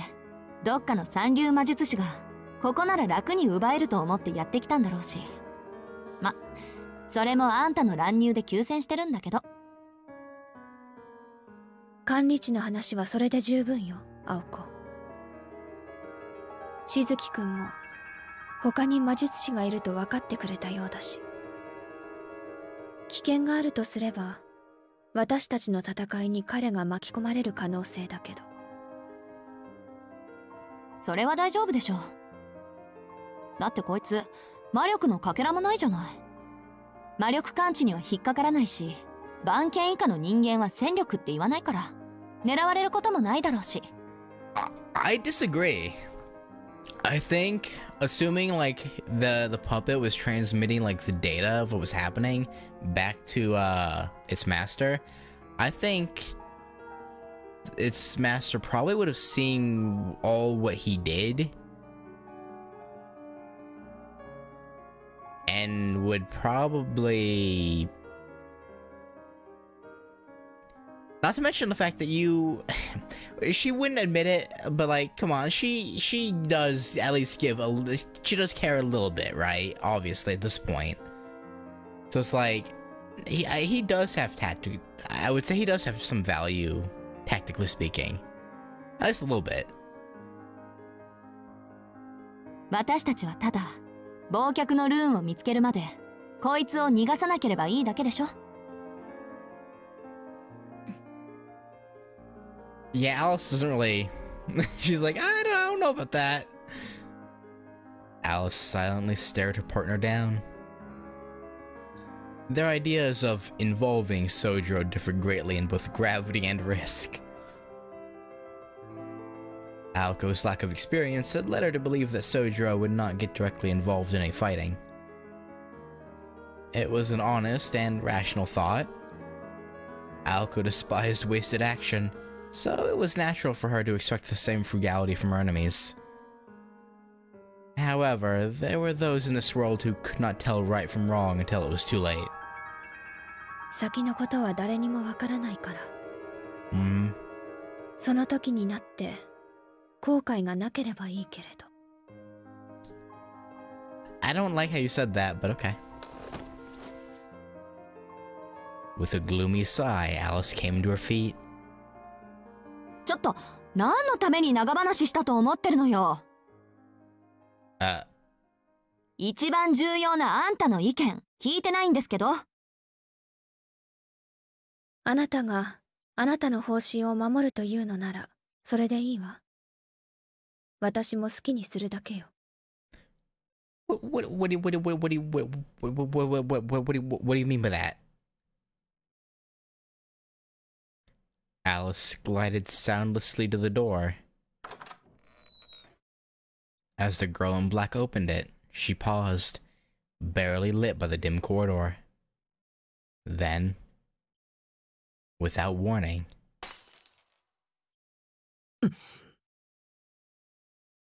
どっかの三流魔術師が、ここなら楽に奪えると思ってやってきたんだろうし。ま、それもあんたの乱入で急戦してるんだけど。管理地の話はそれで十分よ、青子。しずきくんも他に魔術師がいると分かってくれたようだし、危険があるとすれば私たちの戦いに彼が巻き込まれる可能性だけど。それは大丈夫でしょ。だってこいつ魔力のかけらもないじゃない。魔力感知には引っかからないし、番犬以下の人間は戦力って言わないから狙われることもないだろうし。I disagree. I think, assuming like the puppet was transmitting like the data of what was happening back to its master, I think its master probably would have seen all what he did and would probably, not to mention the fact that you she wouldn't admit it, but like, come on, she does at least she does care a little bit, right? Obviously at this point. So it's like he does have tactic. I would say he does have some value, tactically speaking. At least a little bit. 私たちはただ忘却のルーンを見つけるまでこいつを逃がさなければいいだけでしょ。Yeah, Alice doesn't really. She's like, I don't know about that. Alice silently stared her partner down. Their ideas of involving Sojiro differed greatly in both gravity and risk. Aoko's lack of experience had led her to believe that Sojiro would not get directly involved in any fighting. It was an honest and rational thought. Aoko despised wasted action, so it was natural for her to expect the same frugality from her enemies. However, there were those in this world who could not tell right from wrong until it was too late. 先のことは誰にもわからないから。その時になって後悔がなければいいけれど。I don't like how you said that, but okay. With a gloomy sigh, Alice came to her feet. ちょっと何のために長話したと思ってるのよ。一番重要なあんたの意見聞いてないんですけど。あなたがあなたの方針を守るというのならそれでいいわ。私も好きにするだけよ。What do you mean by that? Alice glided soundlessly to the door. As the girl in black opened it, she paused, barely lit by the dim corridor. Then, without warning,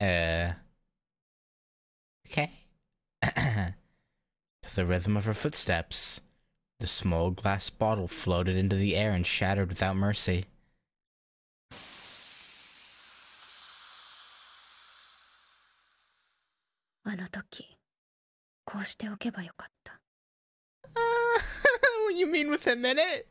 okay. To the rhythm of her footsteps, the small glass bottle floated into the air and shattered without mercy. What you mean within a minute?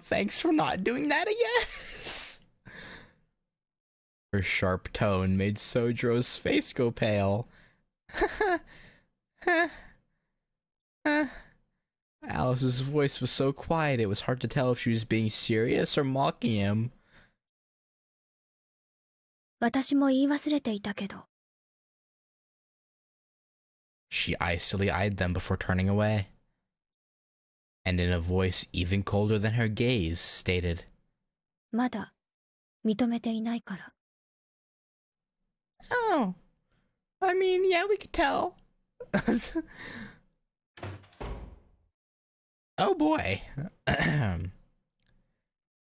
Thanks for not doing that, I guess. Her sharp tone made Sojiro's face go pale. Alice's voice was so quiet it was hard to tell if she was being serious or mocking him. 私も言い忘れていたけど。She icily eyed them before turning away, and in a voice even colder than her gaze, stated, まだ認めていないから。Oh, I mean, yeah, we could tell. Oh boy.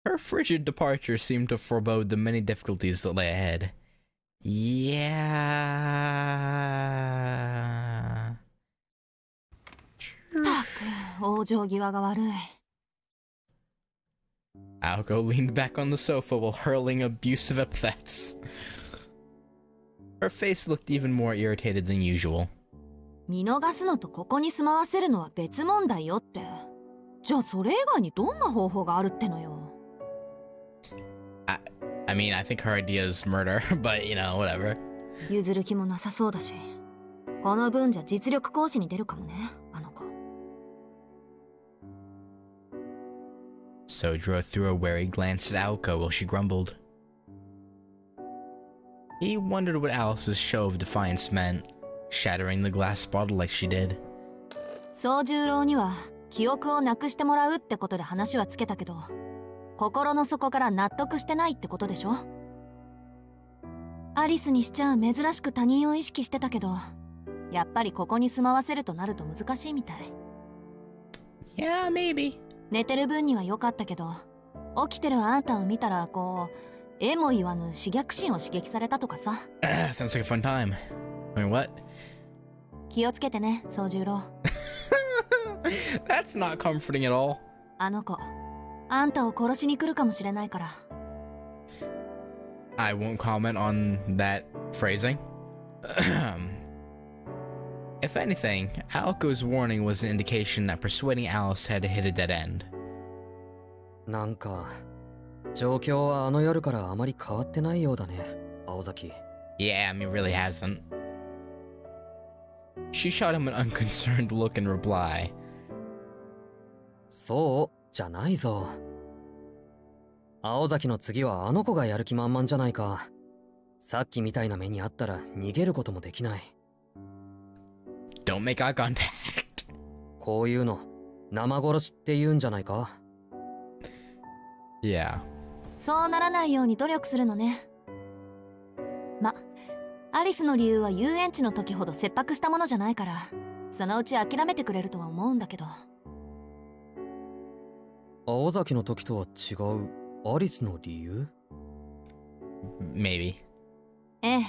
Her frigid departure seemed to forebode the many difficulties that lay ahead. Yeah. たく、往生際が悪い。Aoko leaned back on the sofa while hurling abusive epithets. Her face looked even more irritated than usual. 見逃すのとここに住まわせるのは別問題よって。じゃあそれ以外にどんな方法があるってのよ。I mean, I think her idea is murder, but whatever. 譲る気もなさそうだし、この分じゃ実力行使に出るかもね、あの子。Sojiro threw a wary glance at Aoko while she grumbled. He wondered what Alice's show of defiance meant, shattering the glass bottle like she did. 宗十郎には記憶をなくしてもらうってことで話はつけたけど、心の底から納得してないってことでしょ。アリスにしちゃ珍しく他人を意識してたけど、やっぱりここに住まわせるとなると難しいみたい。Yeah, maybe. 寝てる分には良かったけど、起きてるあんたを見たらこう、えも言わぬ刺激心を刺激されたとかさ。Sounds like a fun time. I mean, what? 気をつけてね、宗十郎。That's not comforting at all. あの子、あんたを殺しに来るかもしれないから。I won't comment on that phrasing. If anything, Aoko's warning was an indication that persuading Alice had hit a dead end. なんか状況はあの夜からあまり変わってないようだね、青崎。Yeah, I mean, it really hasn't. She shot him an unconcerned look in reply. そうじゃないぞ。青崎の次はあの子がやる気満々じゃないか。さっきみたいな目にあったら逃げることもできない。Don't make eye contact. こういうの生殺しって言うんじゃないか。Yeah. そうならないように努力するのね。アリスの理由は遊園地の時ほど切迫したものじゃないから、そのうち諦めてくれるとは思うんだけど。青崎の時とは違うアリスの理由？ Maybe. ええ。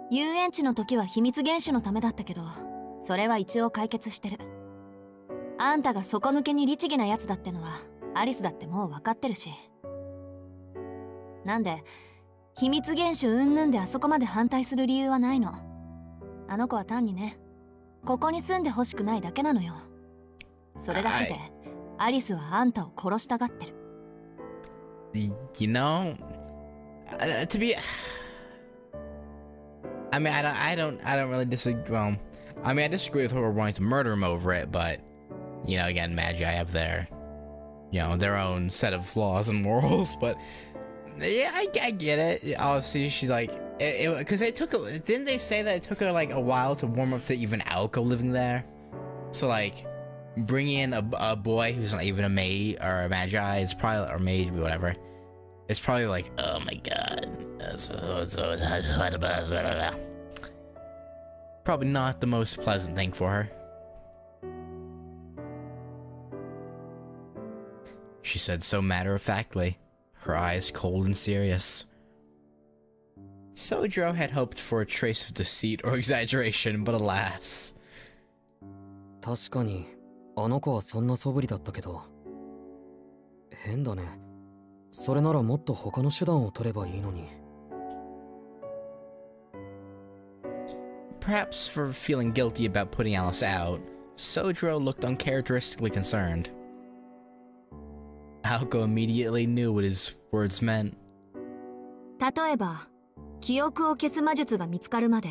遊園地の時は秘密厳守のためだったけど、それは一応解決してる。あんたが底抜けに律儀なやつだってのはアリスだってもう分かってるし。なんで秘密厳守云々であそこまで反対する理由はないの。あの子は単にね、ここに住んでほしくないだけなのよ。それだけでアリスはあんたを殺したがってる。You know, to be, I mean, I don't really disagree. Well, I mean, I disagree with her wanting to murder him over it, but again, Magi have their, their own set of flaws and morals. But yeah, I get it. Obviously, she's like, because didn't they say that it took her like a while to warm up to even Aoko living there? So like, bringing in a boy who's not even a maid or a Magi is probably, or maid, whatever, It's probably like, oh my god. Probably not the most pleasant thing for her. She said so matter-of-factly, her eyes cold and serious. Sojiro had hoped for a trace of deceit or exaggeration, but alas. 確かにあの子はそんな素振りだったけど、変だね。それならもっと他の手段を取ればいいのに。Perhaps for feeling guilty about putting Alice out, Sojiro looked uncharacteristically concerned. Aoko immediately knew what his words meant. 例えば、記憶を消す魔術が見つかるまで、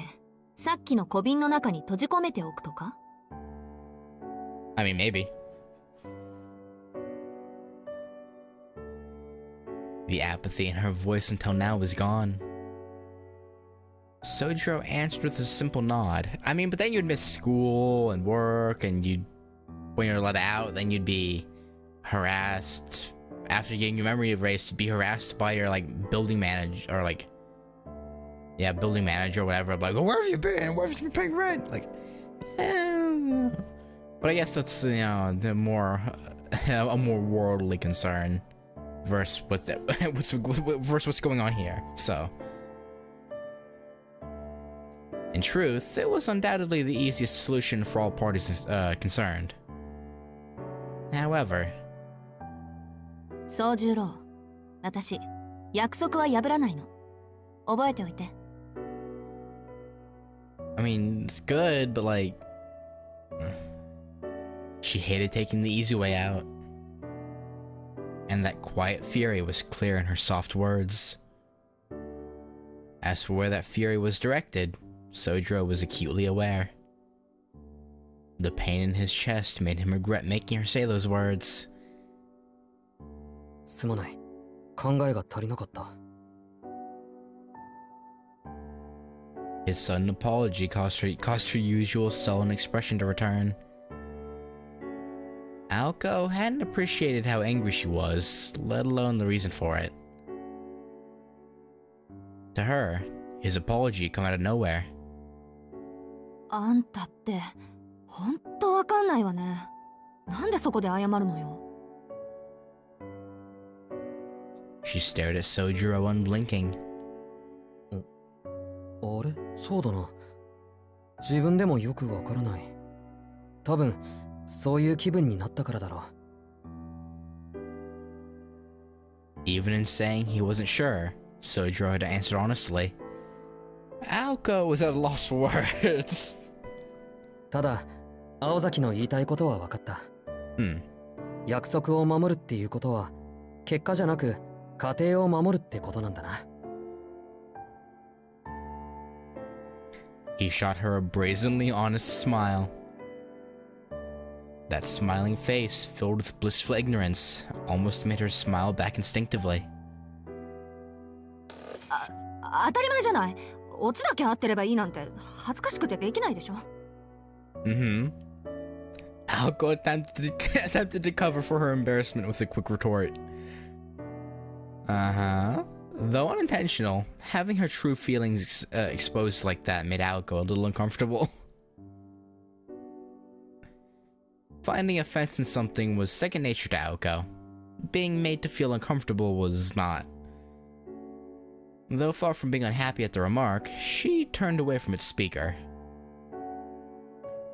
さっきの小瓶の中に閉じ込めておくとか？ I mean, maybe. The apathy in her voice until now was gone. Sojiro answered with a simple nod. I mean, but then you'd miss school and work, and when you're let out, then you'd be harassed. After getting your memory erased, you'd be harassed by your, like, building manager, or, like, yeah, building manager or whatever. Like, oh, where have you been? Where have you been paying rent? Like, But I guess that's, you know, the more, a more worldly concern versus what's going on here, so. In truth, it was undoubtedly the easiest solution for all parties concerned. However... 宗十郎、私、約束は破らないの。覚えておいて。I mean, it's good, but like... She hated taking the easy way out. And that quiet fury was clear in her soft words. As for where that fury was directed, Sojiro was acutely aware. The pain in his chest made him regret making her say those words. すまない。考えが足りなかった。His sudden apology caused her usual sullen expression to return. Aoko hadn't appreciated how angry she was, let alone the reason for it. To her, his apology had come out of nowhere. あんたって、ほんとわかんないわね。なんでそこで謝るのよ。She stared at Sojiro unblinking. あれ？そうだな。自分でもよくわからない。多分、そういう気分になったからだろう。Even in saying he wasn't sure, Sojiro had answered honestly. Aoko was at a loss for words. ただ、青崎の言いたいことは分かった。約束を守るっていうことは、結果じゃなく、家庭を守るってことなんだな。He shot her a brazenly honest smile. That smiling face, filled with blissful ignorance, almost made her smile back instinctively. 当たり前じゃない。オチだけ合ってればいいなんて恥ずかしくてできないでしょ。Aoko attempted to cover for her embarrassment with a quick retort. Though unintentional, having her true feelings exposed like that made Aoko a little uncomfortable. Finding offense in something was second nature to Aoko. Being made to feel uncomfortable was not. Though far from being unhappy at the remark, she turned away from its speaker.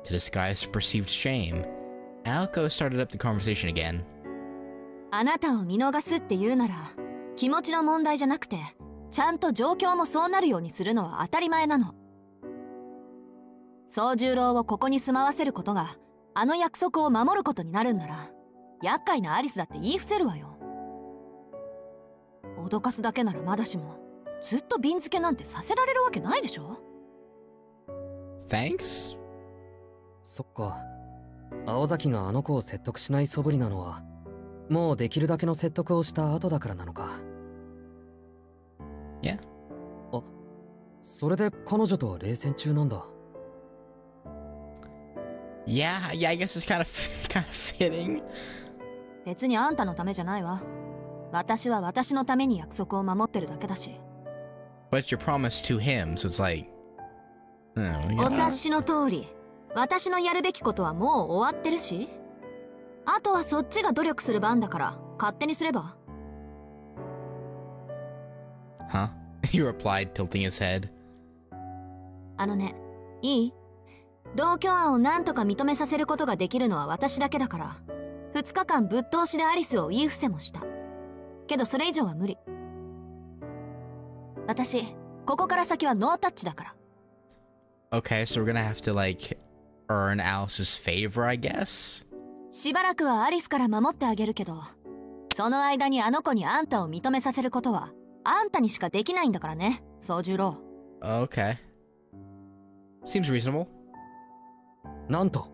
To disguise perceived shame, Aoko started up the conversation again. あなたを見逃すって言うなら、気持ちの問題じゃなくて、ちゃんと状況もそうなるようにするのは当たり前なの。宗十郎をここに住まわせることが、あの約束を守ることになるんなら、厄介なアリスだって言い伏せるわよ。脅かすだけならまだしも、ずっと瓶付けなんてさせられるわけないでしょ。Thanks? そっか。青崎があの子を説得しない素振りなのは、もうできるだけの説得をした後だからなのか。Yeah. あ、それで彼女とは冷戦中なんだ。Yeah, I guess it's kind of fitting. 別にあんたのためじゃないわ。私は私のために約束を守ってるだけだし。But it's your promise to him, so it's like...お察しの通り、私のやるべきことはもう終わってるし、あとはそっちが努力する番だから勝手にすれば。Huh? He replied, tilting his head. いい？同居案を何とか認めさせることができるのは私だけだから、2日間ぶっ通しでアリスを言い伏せもした。けどそれ以上は無理。私、ここから先はノータッチだから。Okay, so we're gonna have to, like, earn Alice's favor, I guess? しばらくはアリスから守ってあげるけど、その間にあの子にあんたを認めさせることは、あんたにしかできないんだからね、宗十郎。Okay. Seems reasonable. なんと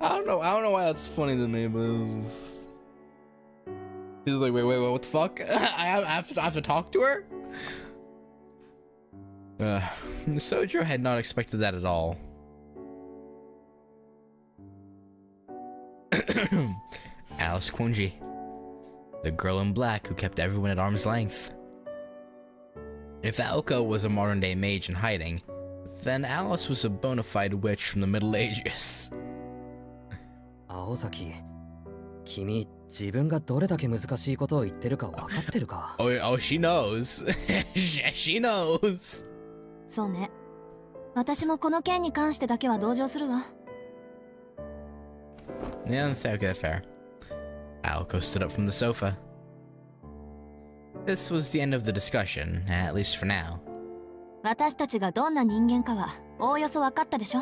I don't know why that's funny to me, but he's like, wait, what the fuck? I have to talk to her? Sojo had not expected that at all. Alice Kunji, the girl in black who kept everyone at arm's length. If Aoko was a modern-day mage in hiding, then Alice was a bona fide witch from the Middle Ages. 青崎、君自分がどれだけ難しいことを言ってるか分かってるか？ Oh, she knows. She knows. そうね。私もこの件に関してだけは同情するわ。Yeah, okay, fair. Aoko stood up from the sofa. This was the end of the discussion, at least for now. 私たちがどんな人間かはおおよそ分かったでしょ。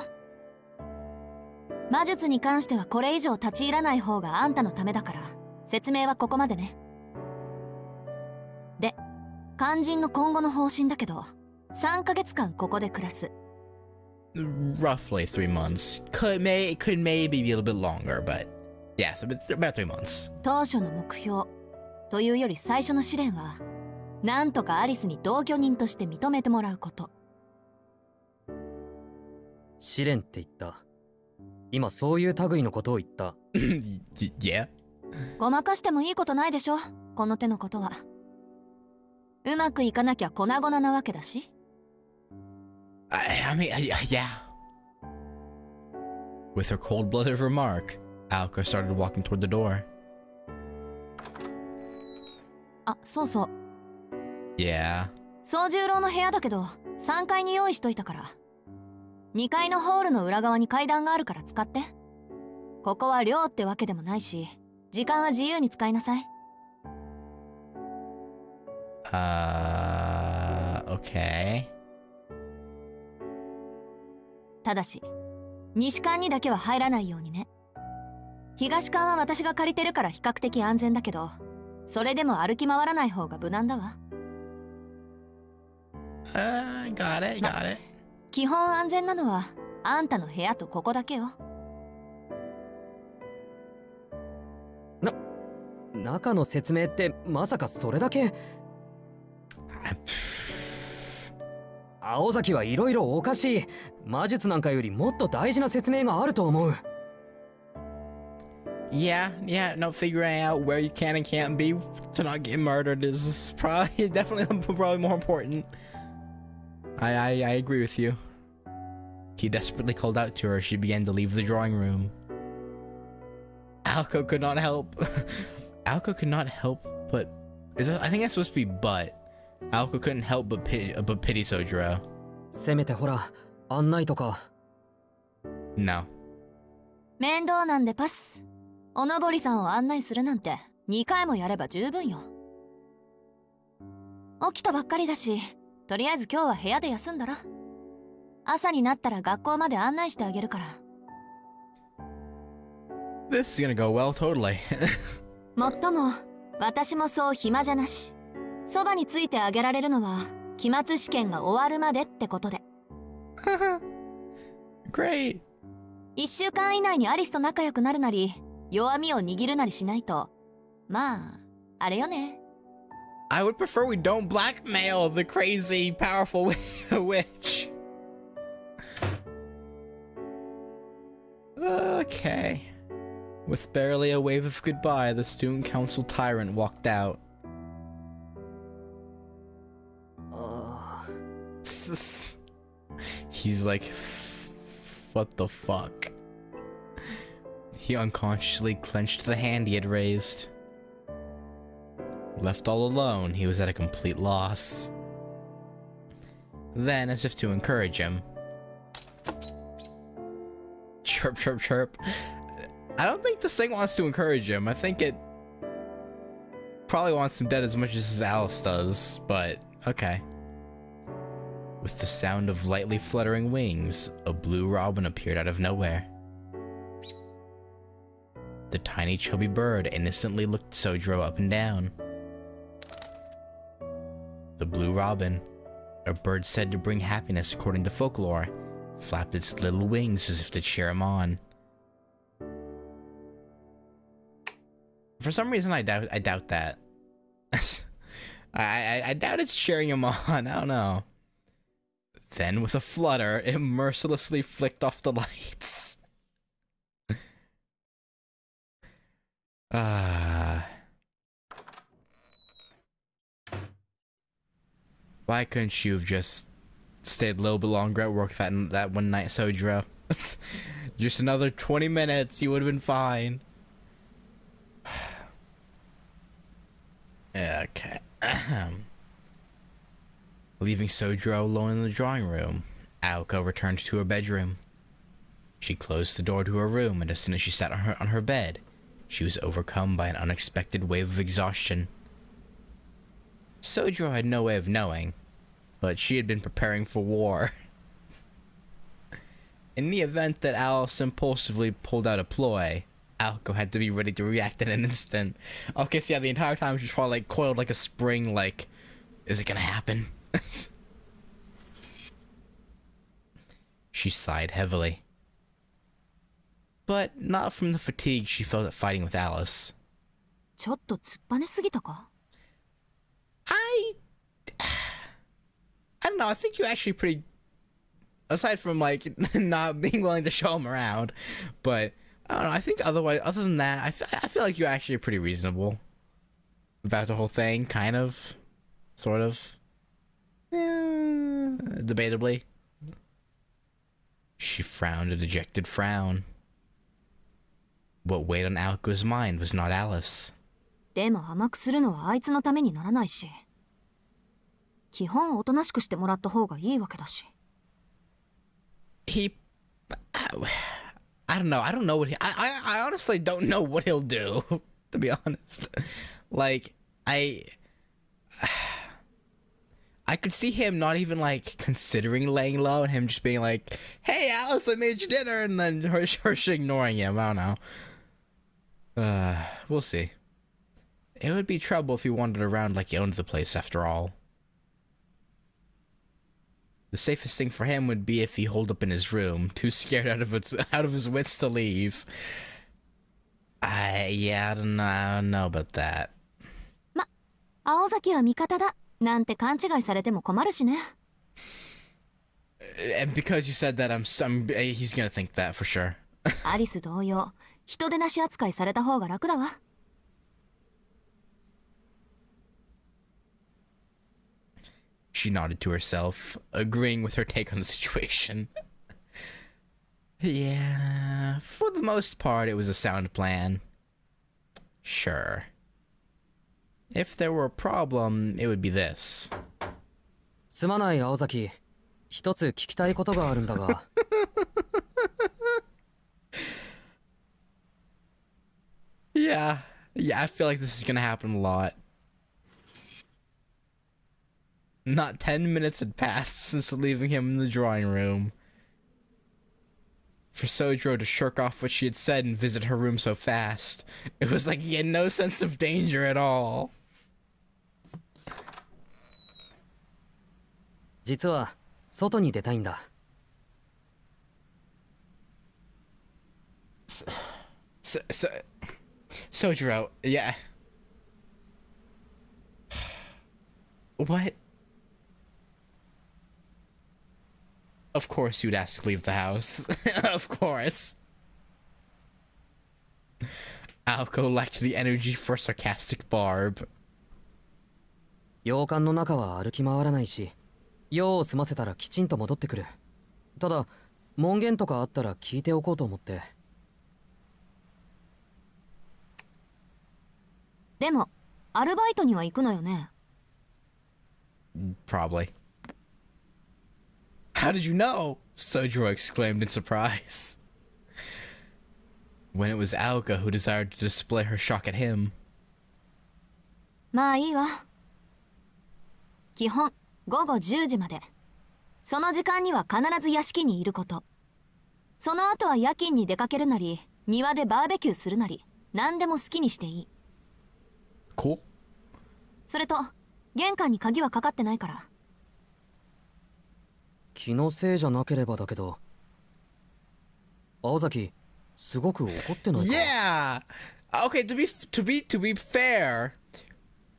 魔術に関してはこれ以上立ち入らない方があんたのためだから、説明はここまでね。で、肝心の今後の方針だけど、3ヶ月間ここで暮らす。Roughly 3 months. Could maybe be a little bit longer, but yeah, about 3 months. 当初の目標というより最初の試練は、なんとかアリスに同居人として認めてもらうこと。試練って言った。今そういう類のことを言った。Yeah. ごまかしてもいいことないでしょ、この手のことは。うまくいかなきゃ粉々なわけだし。I mean, yeah. With her cold-blooded remark, Aoko started walking toward the door. あ、そうそう。Yeah. 宗十郎の部屋だけど、3階に用意しといたから。2階のホールの裏側に階段があるから使って。ここは寮ってわけでもないし、時間は自由に使いなさい。Okay. ただし、西館にだけは入らないようにね。東館は私が借りてるから比較的安全だけど、それでも歩き回らない方が無難だわ。Got it. 基本安全なのはあんたの部屋とここだけよ。中の説明ってまさかそれだけ？青崎はいろいろおかしい。魔術なんかよりもっと大事な説明があると思う。Yeah, no, figuring out where you can and can't be to not get murdered is probably more important. I agree with you. He desperately called out to her as she began to leave the drawing room. Aoko could not help. Aoko could not help but... I think that's supposed to be but. Aoko couldn't help but pity Sojiro. せめてほら、案内とか。No. 面倒なんでパス。おのぼりさんを案内するなんて2回もやれば十分よ。起きたばっかりだし、とりあえず今日は部屋で休んだら。朝になったら学校まで案内してあげるから。This is gonna go well, totally. もっとも、私もそう暇じゃなし。そばについてあげられるのは、期末試験が終わるまでってことで。Great. 1週間以内にアリスと仲良くなるなり、弱みを握るなりしないと、まあ、あれよね。I would prefer we don't blackmail the crazy, powerful witch. Okay. With barely a wave of goodbye, the student council tyrant walked out. He's like, what the fuck? He unconsciously clenched the hand he had raised. Left all alone, he was at a complete loss. Then, as if to encourage him, chirp, chirp, chirp. I don't think this thing wants to encourage him. I think it probably wants him dead as much as Alice does, but okay. With the sound of lightly fluttering wings, a blue robin appeared out of nowhere. The tiny chubby bird innocently looked Sojiro up and down. The blue robin, a bird said to bring happiness according to folklore, flapped its little wings as if to cheer him on. For some reason, I doubt that. I doubt it's cheering him on. I don't know. Then, with a flutter, it mercilessly flicked off the lights. Why couldn't you have just stayed a little bit longer at work that one night, Sojiro? Just another 20 minutes, you would have been fine. Okay. Leaving Sojiro alone in the drawing room, Aoko returned to her bedroom. She closed the door to her room, and as soon as she sat on her bed, she was overcome by an unexpected wave of exhaustion. Sojiro had no way of knowing, but she had been preparing for war. In the event that Alice impulsively pulled out a ploy, Aoko had to be ready to react in an instant. Okay, so yeah, the entire time she was probably like coiled like a spring, like, is it gonna happen? She sighed heavily. But not from the fatigue she felt at fighting with Alice. ちょっと突っぱねすぎたか? I don't know, I think you're actually pretty, aside from like not being willing to show him around, but I don't know, I think other than that, I feel like you're actually pretty reasonable about the whole thing, kind of, sort of, debatably. She frowned a dejected frown. What weighed on Aoko's mind was not Alice. でも甘くするのはあいつのためにならないし。基本おとなしくしてもらった方がいいわけだし。I don't know. I don't know what I honestly don't know what he'll do, to be honest. Like, I could see him not even, like, considering laying low and him just being like, hey, Alice, I made you dinner, and then her ignoring him. I don't know. We'll see. It would be trouble if he wandered around like he owned the place, after all. The safest thing for him would be if he holed up in his room, too scared out of his wits to leave. Yeah, I don't know about that. ま、青崎は味方だなんて勘違いされても困るしね。And because you said that, he's gonna think that for sure. アリス同様、人手なし扱いされた方が楽だわ。She nodded to herself, agreeing with her take on the situation. Yeah, for the most part, it was a sound plan. Sure. If there were a problem, it would be this. すまない青崎、一つ聞きたいことがあるんだが。Yeah, I feel like this is gonna happen a lot. Not 10 minutes had passed since leaving him in the drawing room. For Sojiro to shirk off what she had said and visit her room so fast, it was like he had no sense of danger at all. 実は外に出たいんだ。Sojiro, yeah. What? Of course you'd ask to leave the house. Of course. Alco lacked the energy for sarcastic Barb. 洋館の中は歩き回らないし、用を済ませたらきちんと戻ってくる。ただ、門限とかあったら聞いておこうと思って。でも、アルバイトには行くのよね。Probably. How did you know? Sojiro exclaimed in surprise. When it was Alka who desired to display her shock at him. まあいいわ。基本、午後10時まで。その時間には必ず屋敷にいること。その後は夜勤に出かけるなり、庭でバーベキューするなり、何でも好きにしていい。Cool. それと、玄関に鍵はかかってないから。気のせいじゃなければだけど、青崎、すごく怒ってないか？ Yeah. Okay, to be fair,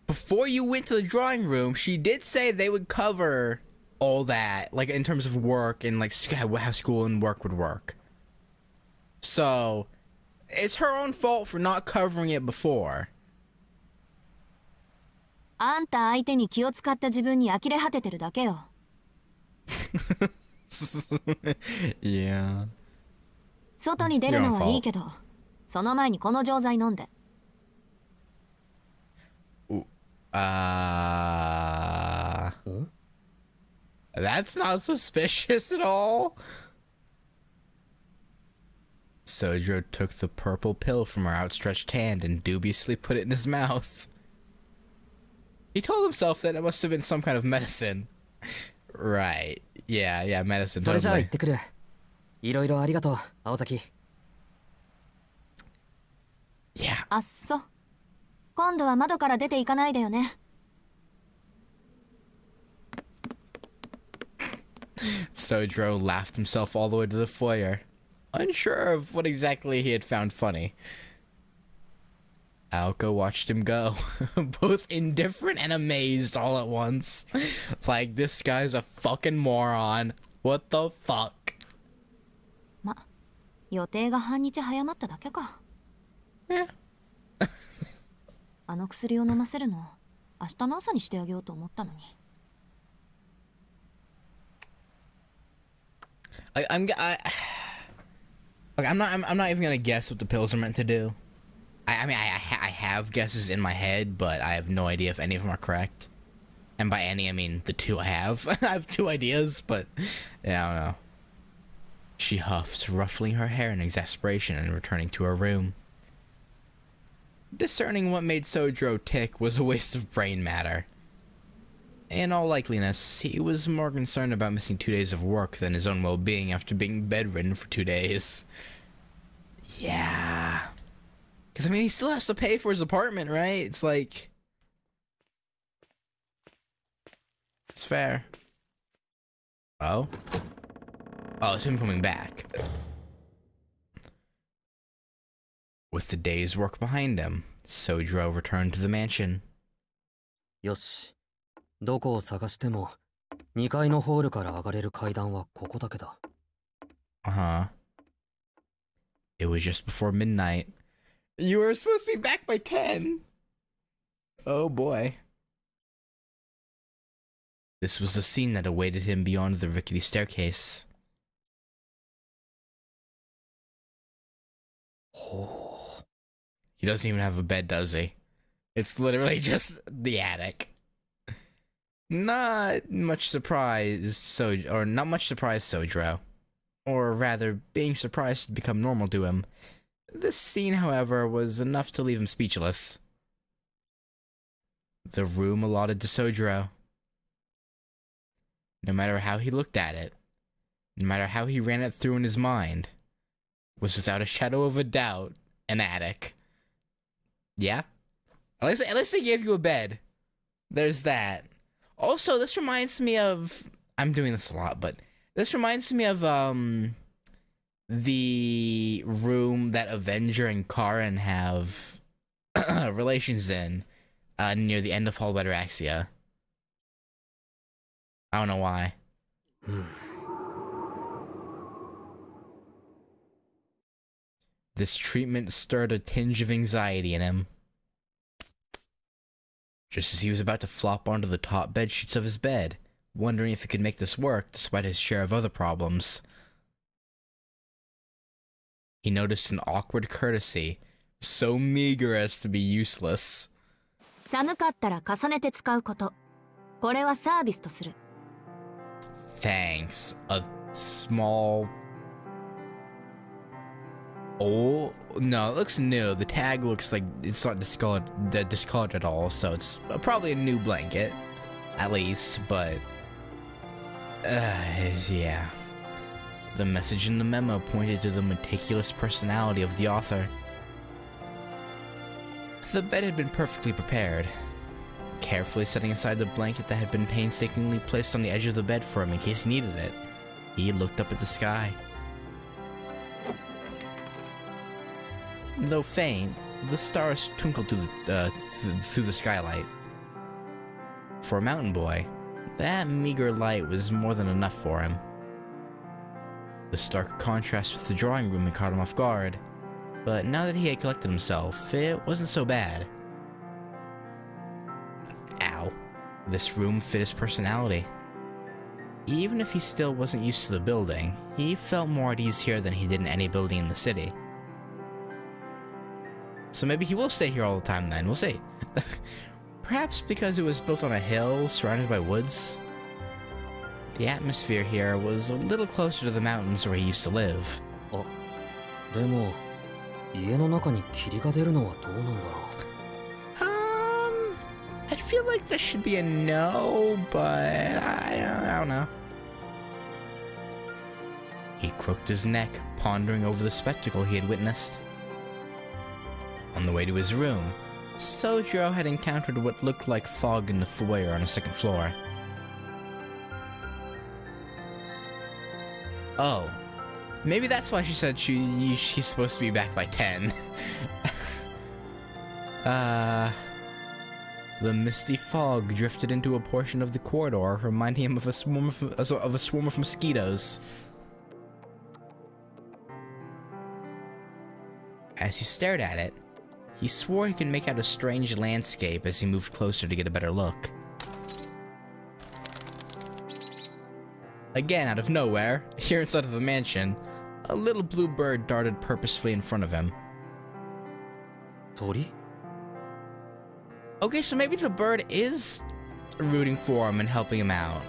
before you went to the drawing room, she did say they would cover all that, like in terms of work and like how school and work would work. So, it's her own fault for not covering it before. あんた相手に気を使った自分に呆れ果ててるだけよ。Yeah. 外に出るのはいいけど、その前にこの錠剤飲んで。That's not suspicious at all. Sojiro took the purple pill from her outstretched hand and dubiously put it in his mouth. He told himself that it must have been some kind of medicine. Right. Yeah, medicine. それじゃあ Totally. 行ってくる。いろいろありがとう、青崎。Yeah. あっそ。今度は窓から出ていかないでよね。Sojiro laughed himself all the way to the foyer, unsure of what exactly he had found funny. Aoko watched him go, both indifferent and amazed all at once. Like, this guy's a fucking moron. What the fuck? ま、予定が半日早まっただけか。あの薬を飲ませるの、明日の朝にしてあげようと思ったのに。I'm not even gonna guess what the pills are meant to do. I mean, I have guesses in my head, but I have no idea if any of them are correct. And by any, I mean the two I have. I have two ideas, but yeah, I don't know. She huffed, ruffling her hair in exasperation and returning to her room. Discerning what made Sojiro tick was a waste of brain matter. In all likeliness, he was more concerned about missing 2 days of work than his own well-being after being bedridden for 2 days. Yeah. Because, I mean, he still has to pay for his apartment, right? It's like... It's fair. Oh? Oh, it's him coming back. With the day's work behind him, Sojiro returned to the mansion. よし。どこを探しても、2階のホールから上がれる階段はここだけだ。Uh-huh. It was just before midnight. You were supposed to be back by 10. Oh boy. This was the scene that awaited him beyond the rickety staircase. Oh. He doesn't even have a bed, does he? It's literally just the attic. Not much surprise, Sojiro. Or rather, being surprised had become normal to him. This scene, however, was enough to leave him speechless. The room allotted to Sojiro. No matter how he looked at it, no matter how he ran it through in his mind, was without a shadow of a doubt an attic. Yeah? At least they gave you a bed. There's that. Also, this reminds me of... I'm doing this a lot, but... This reminds me of, the room that Avenger and Karen have relations in, near the end of Fall Better Axia. I don't know why. This treatment stirred a tinge of anxiety in him. Just as he was about to flop onto the top bed sheets of his bed, wondering if he could make this work despite his share of other problems, he noticed an awkward courtesy, so meager as to be useless. 寒かったら重ねて使うこと。これはサービスとする。Thanks. A small... Oh, no, it looks new. The tag looks like it's not discolored at all, so it's probably a new blanket. At least, but... yeah. The message in the memo pointed to the meticulous personality of the author. The bed had been perfectly prepared. Carefully setting aside the blanket that had been painstakingly placed on the edge of the bed for him in case he needed it, he looked up at the sky. Though faint, the stars twinkled through the skylight. For a mountain boy, that meager light was more than enough for him. The stark contrast with the drawing room had caught him off guard, but now that he had collected himself, it wasn't so bad. Ow. This room fit his personality. Even if he still wasn't used to the building, he felt more at ease here than he did in any building in the city. So maybe he will stay here all the time then, we'll see. Perhaps because it was built on a hill surrounded by woods. The atmosphere here was a little closer to the mountains where he used to live. あ、でも家の中に霧が出るのはどうなんだろう。I feel like this should be a no, but I don't know. He crooked his neck, pondering over the spectacle he had witnessed. On the way to his room, Sojiro had encountered what looked like fog in the foyer on the second floor. Oh, maybe that's why she said she's supposed to be back by 10. The misty fog drifted into a portion of the corridor, reminding him of a swarm of mosquitoes. As he stared at it, he swore he could make out a strange landscape as he moved closer to get a better look. Again, out of nowhere, here inside of the mansion, a little blue bird darted purposefully in front of him. 鳥? Okay, so maybe the bird is rooting for him and helping him out.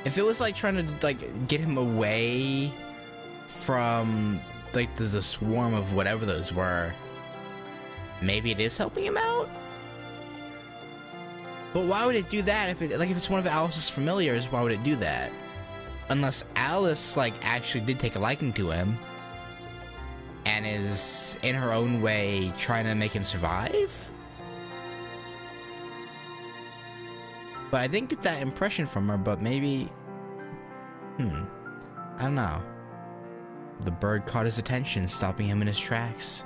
If it was like trying to like get him away from like the swarm of whatever those were, maybe it is helping him out? But why would it do that if it's one of Alice's familiars, why would it do that? Unless Alice like actually did take a liking to him and is in her own way trying to make him survive? But I didn't get that impression from her, but maybe... I don't know. The bird caught his attention, stopping him in his tracks.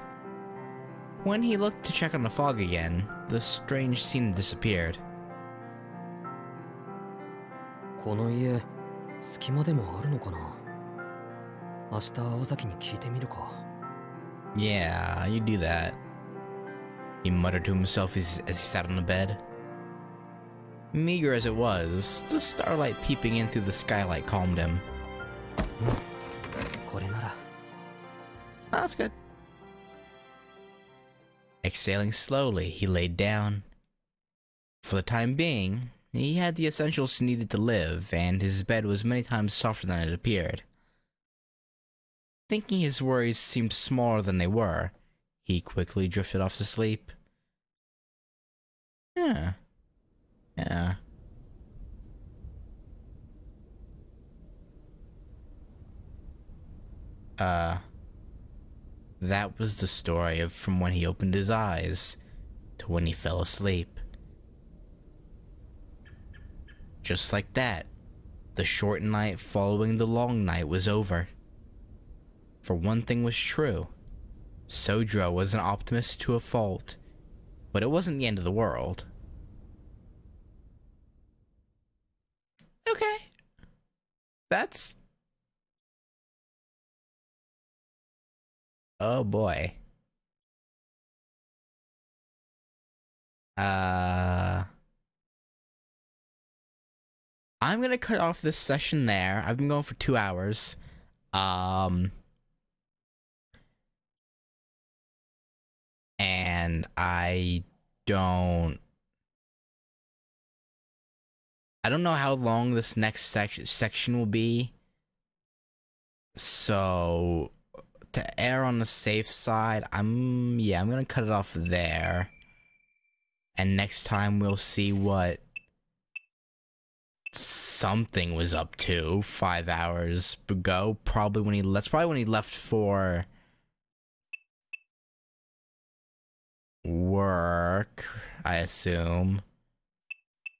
When he looked to check on the fog again, the strange scene disappeared. この家、隙間でもあるのかな。明日青崎に聞いてみるか。Yeah, you do that. He muttered to himself as he sat on the bed. Meager as it was, the starlight peeping in through the skylight calmed him. これなら。That's good. Exhaling slowly, he laid down. For the time being, he had the essentials he needed to live, and his bed was many times softer than it appeared. Thinking his worries seemed smaller than they were, he quickly drifted off to sleep. Yeah. That was the story of from when he opened his eyes to when he fell asleep. Just like that, the short night following the long night was over. For one thing was true. Sojiro was an optimist to a fault, but it wasn't the end of the world. Okay. That's... Oh boy. I'm gonna cut off this session there. I've been going for 2 hours. And I don't know how long this next section will be. So to err on the safe side, I'm gonna cut it off there. And next time we'll see what something was up to 5 hours ago. Probably when he left for work, I assume.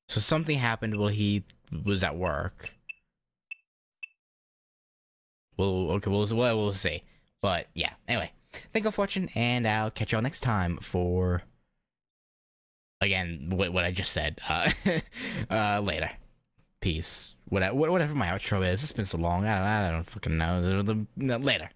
So something happened while he was at work. We'll see. But yeah, anyway, thank you for watching, and I'll catch y'all next time for, again, what I just said. Later. Peace. Whatever my outro is. It's been so long. I don't fucking know. Later.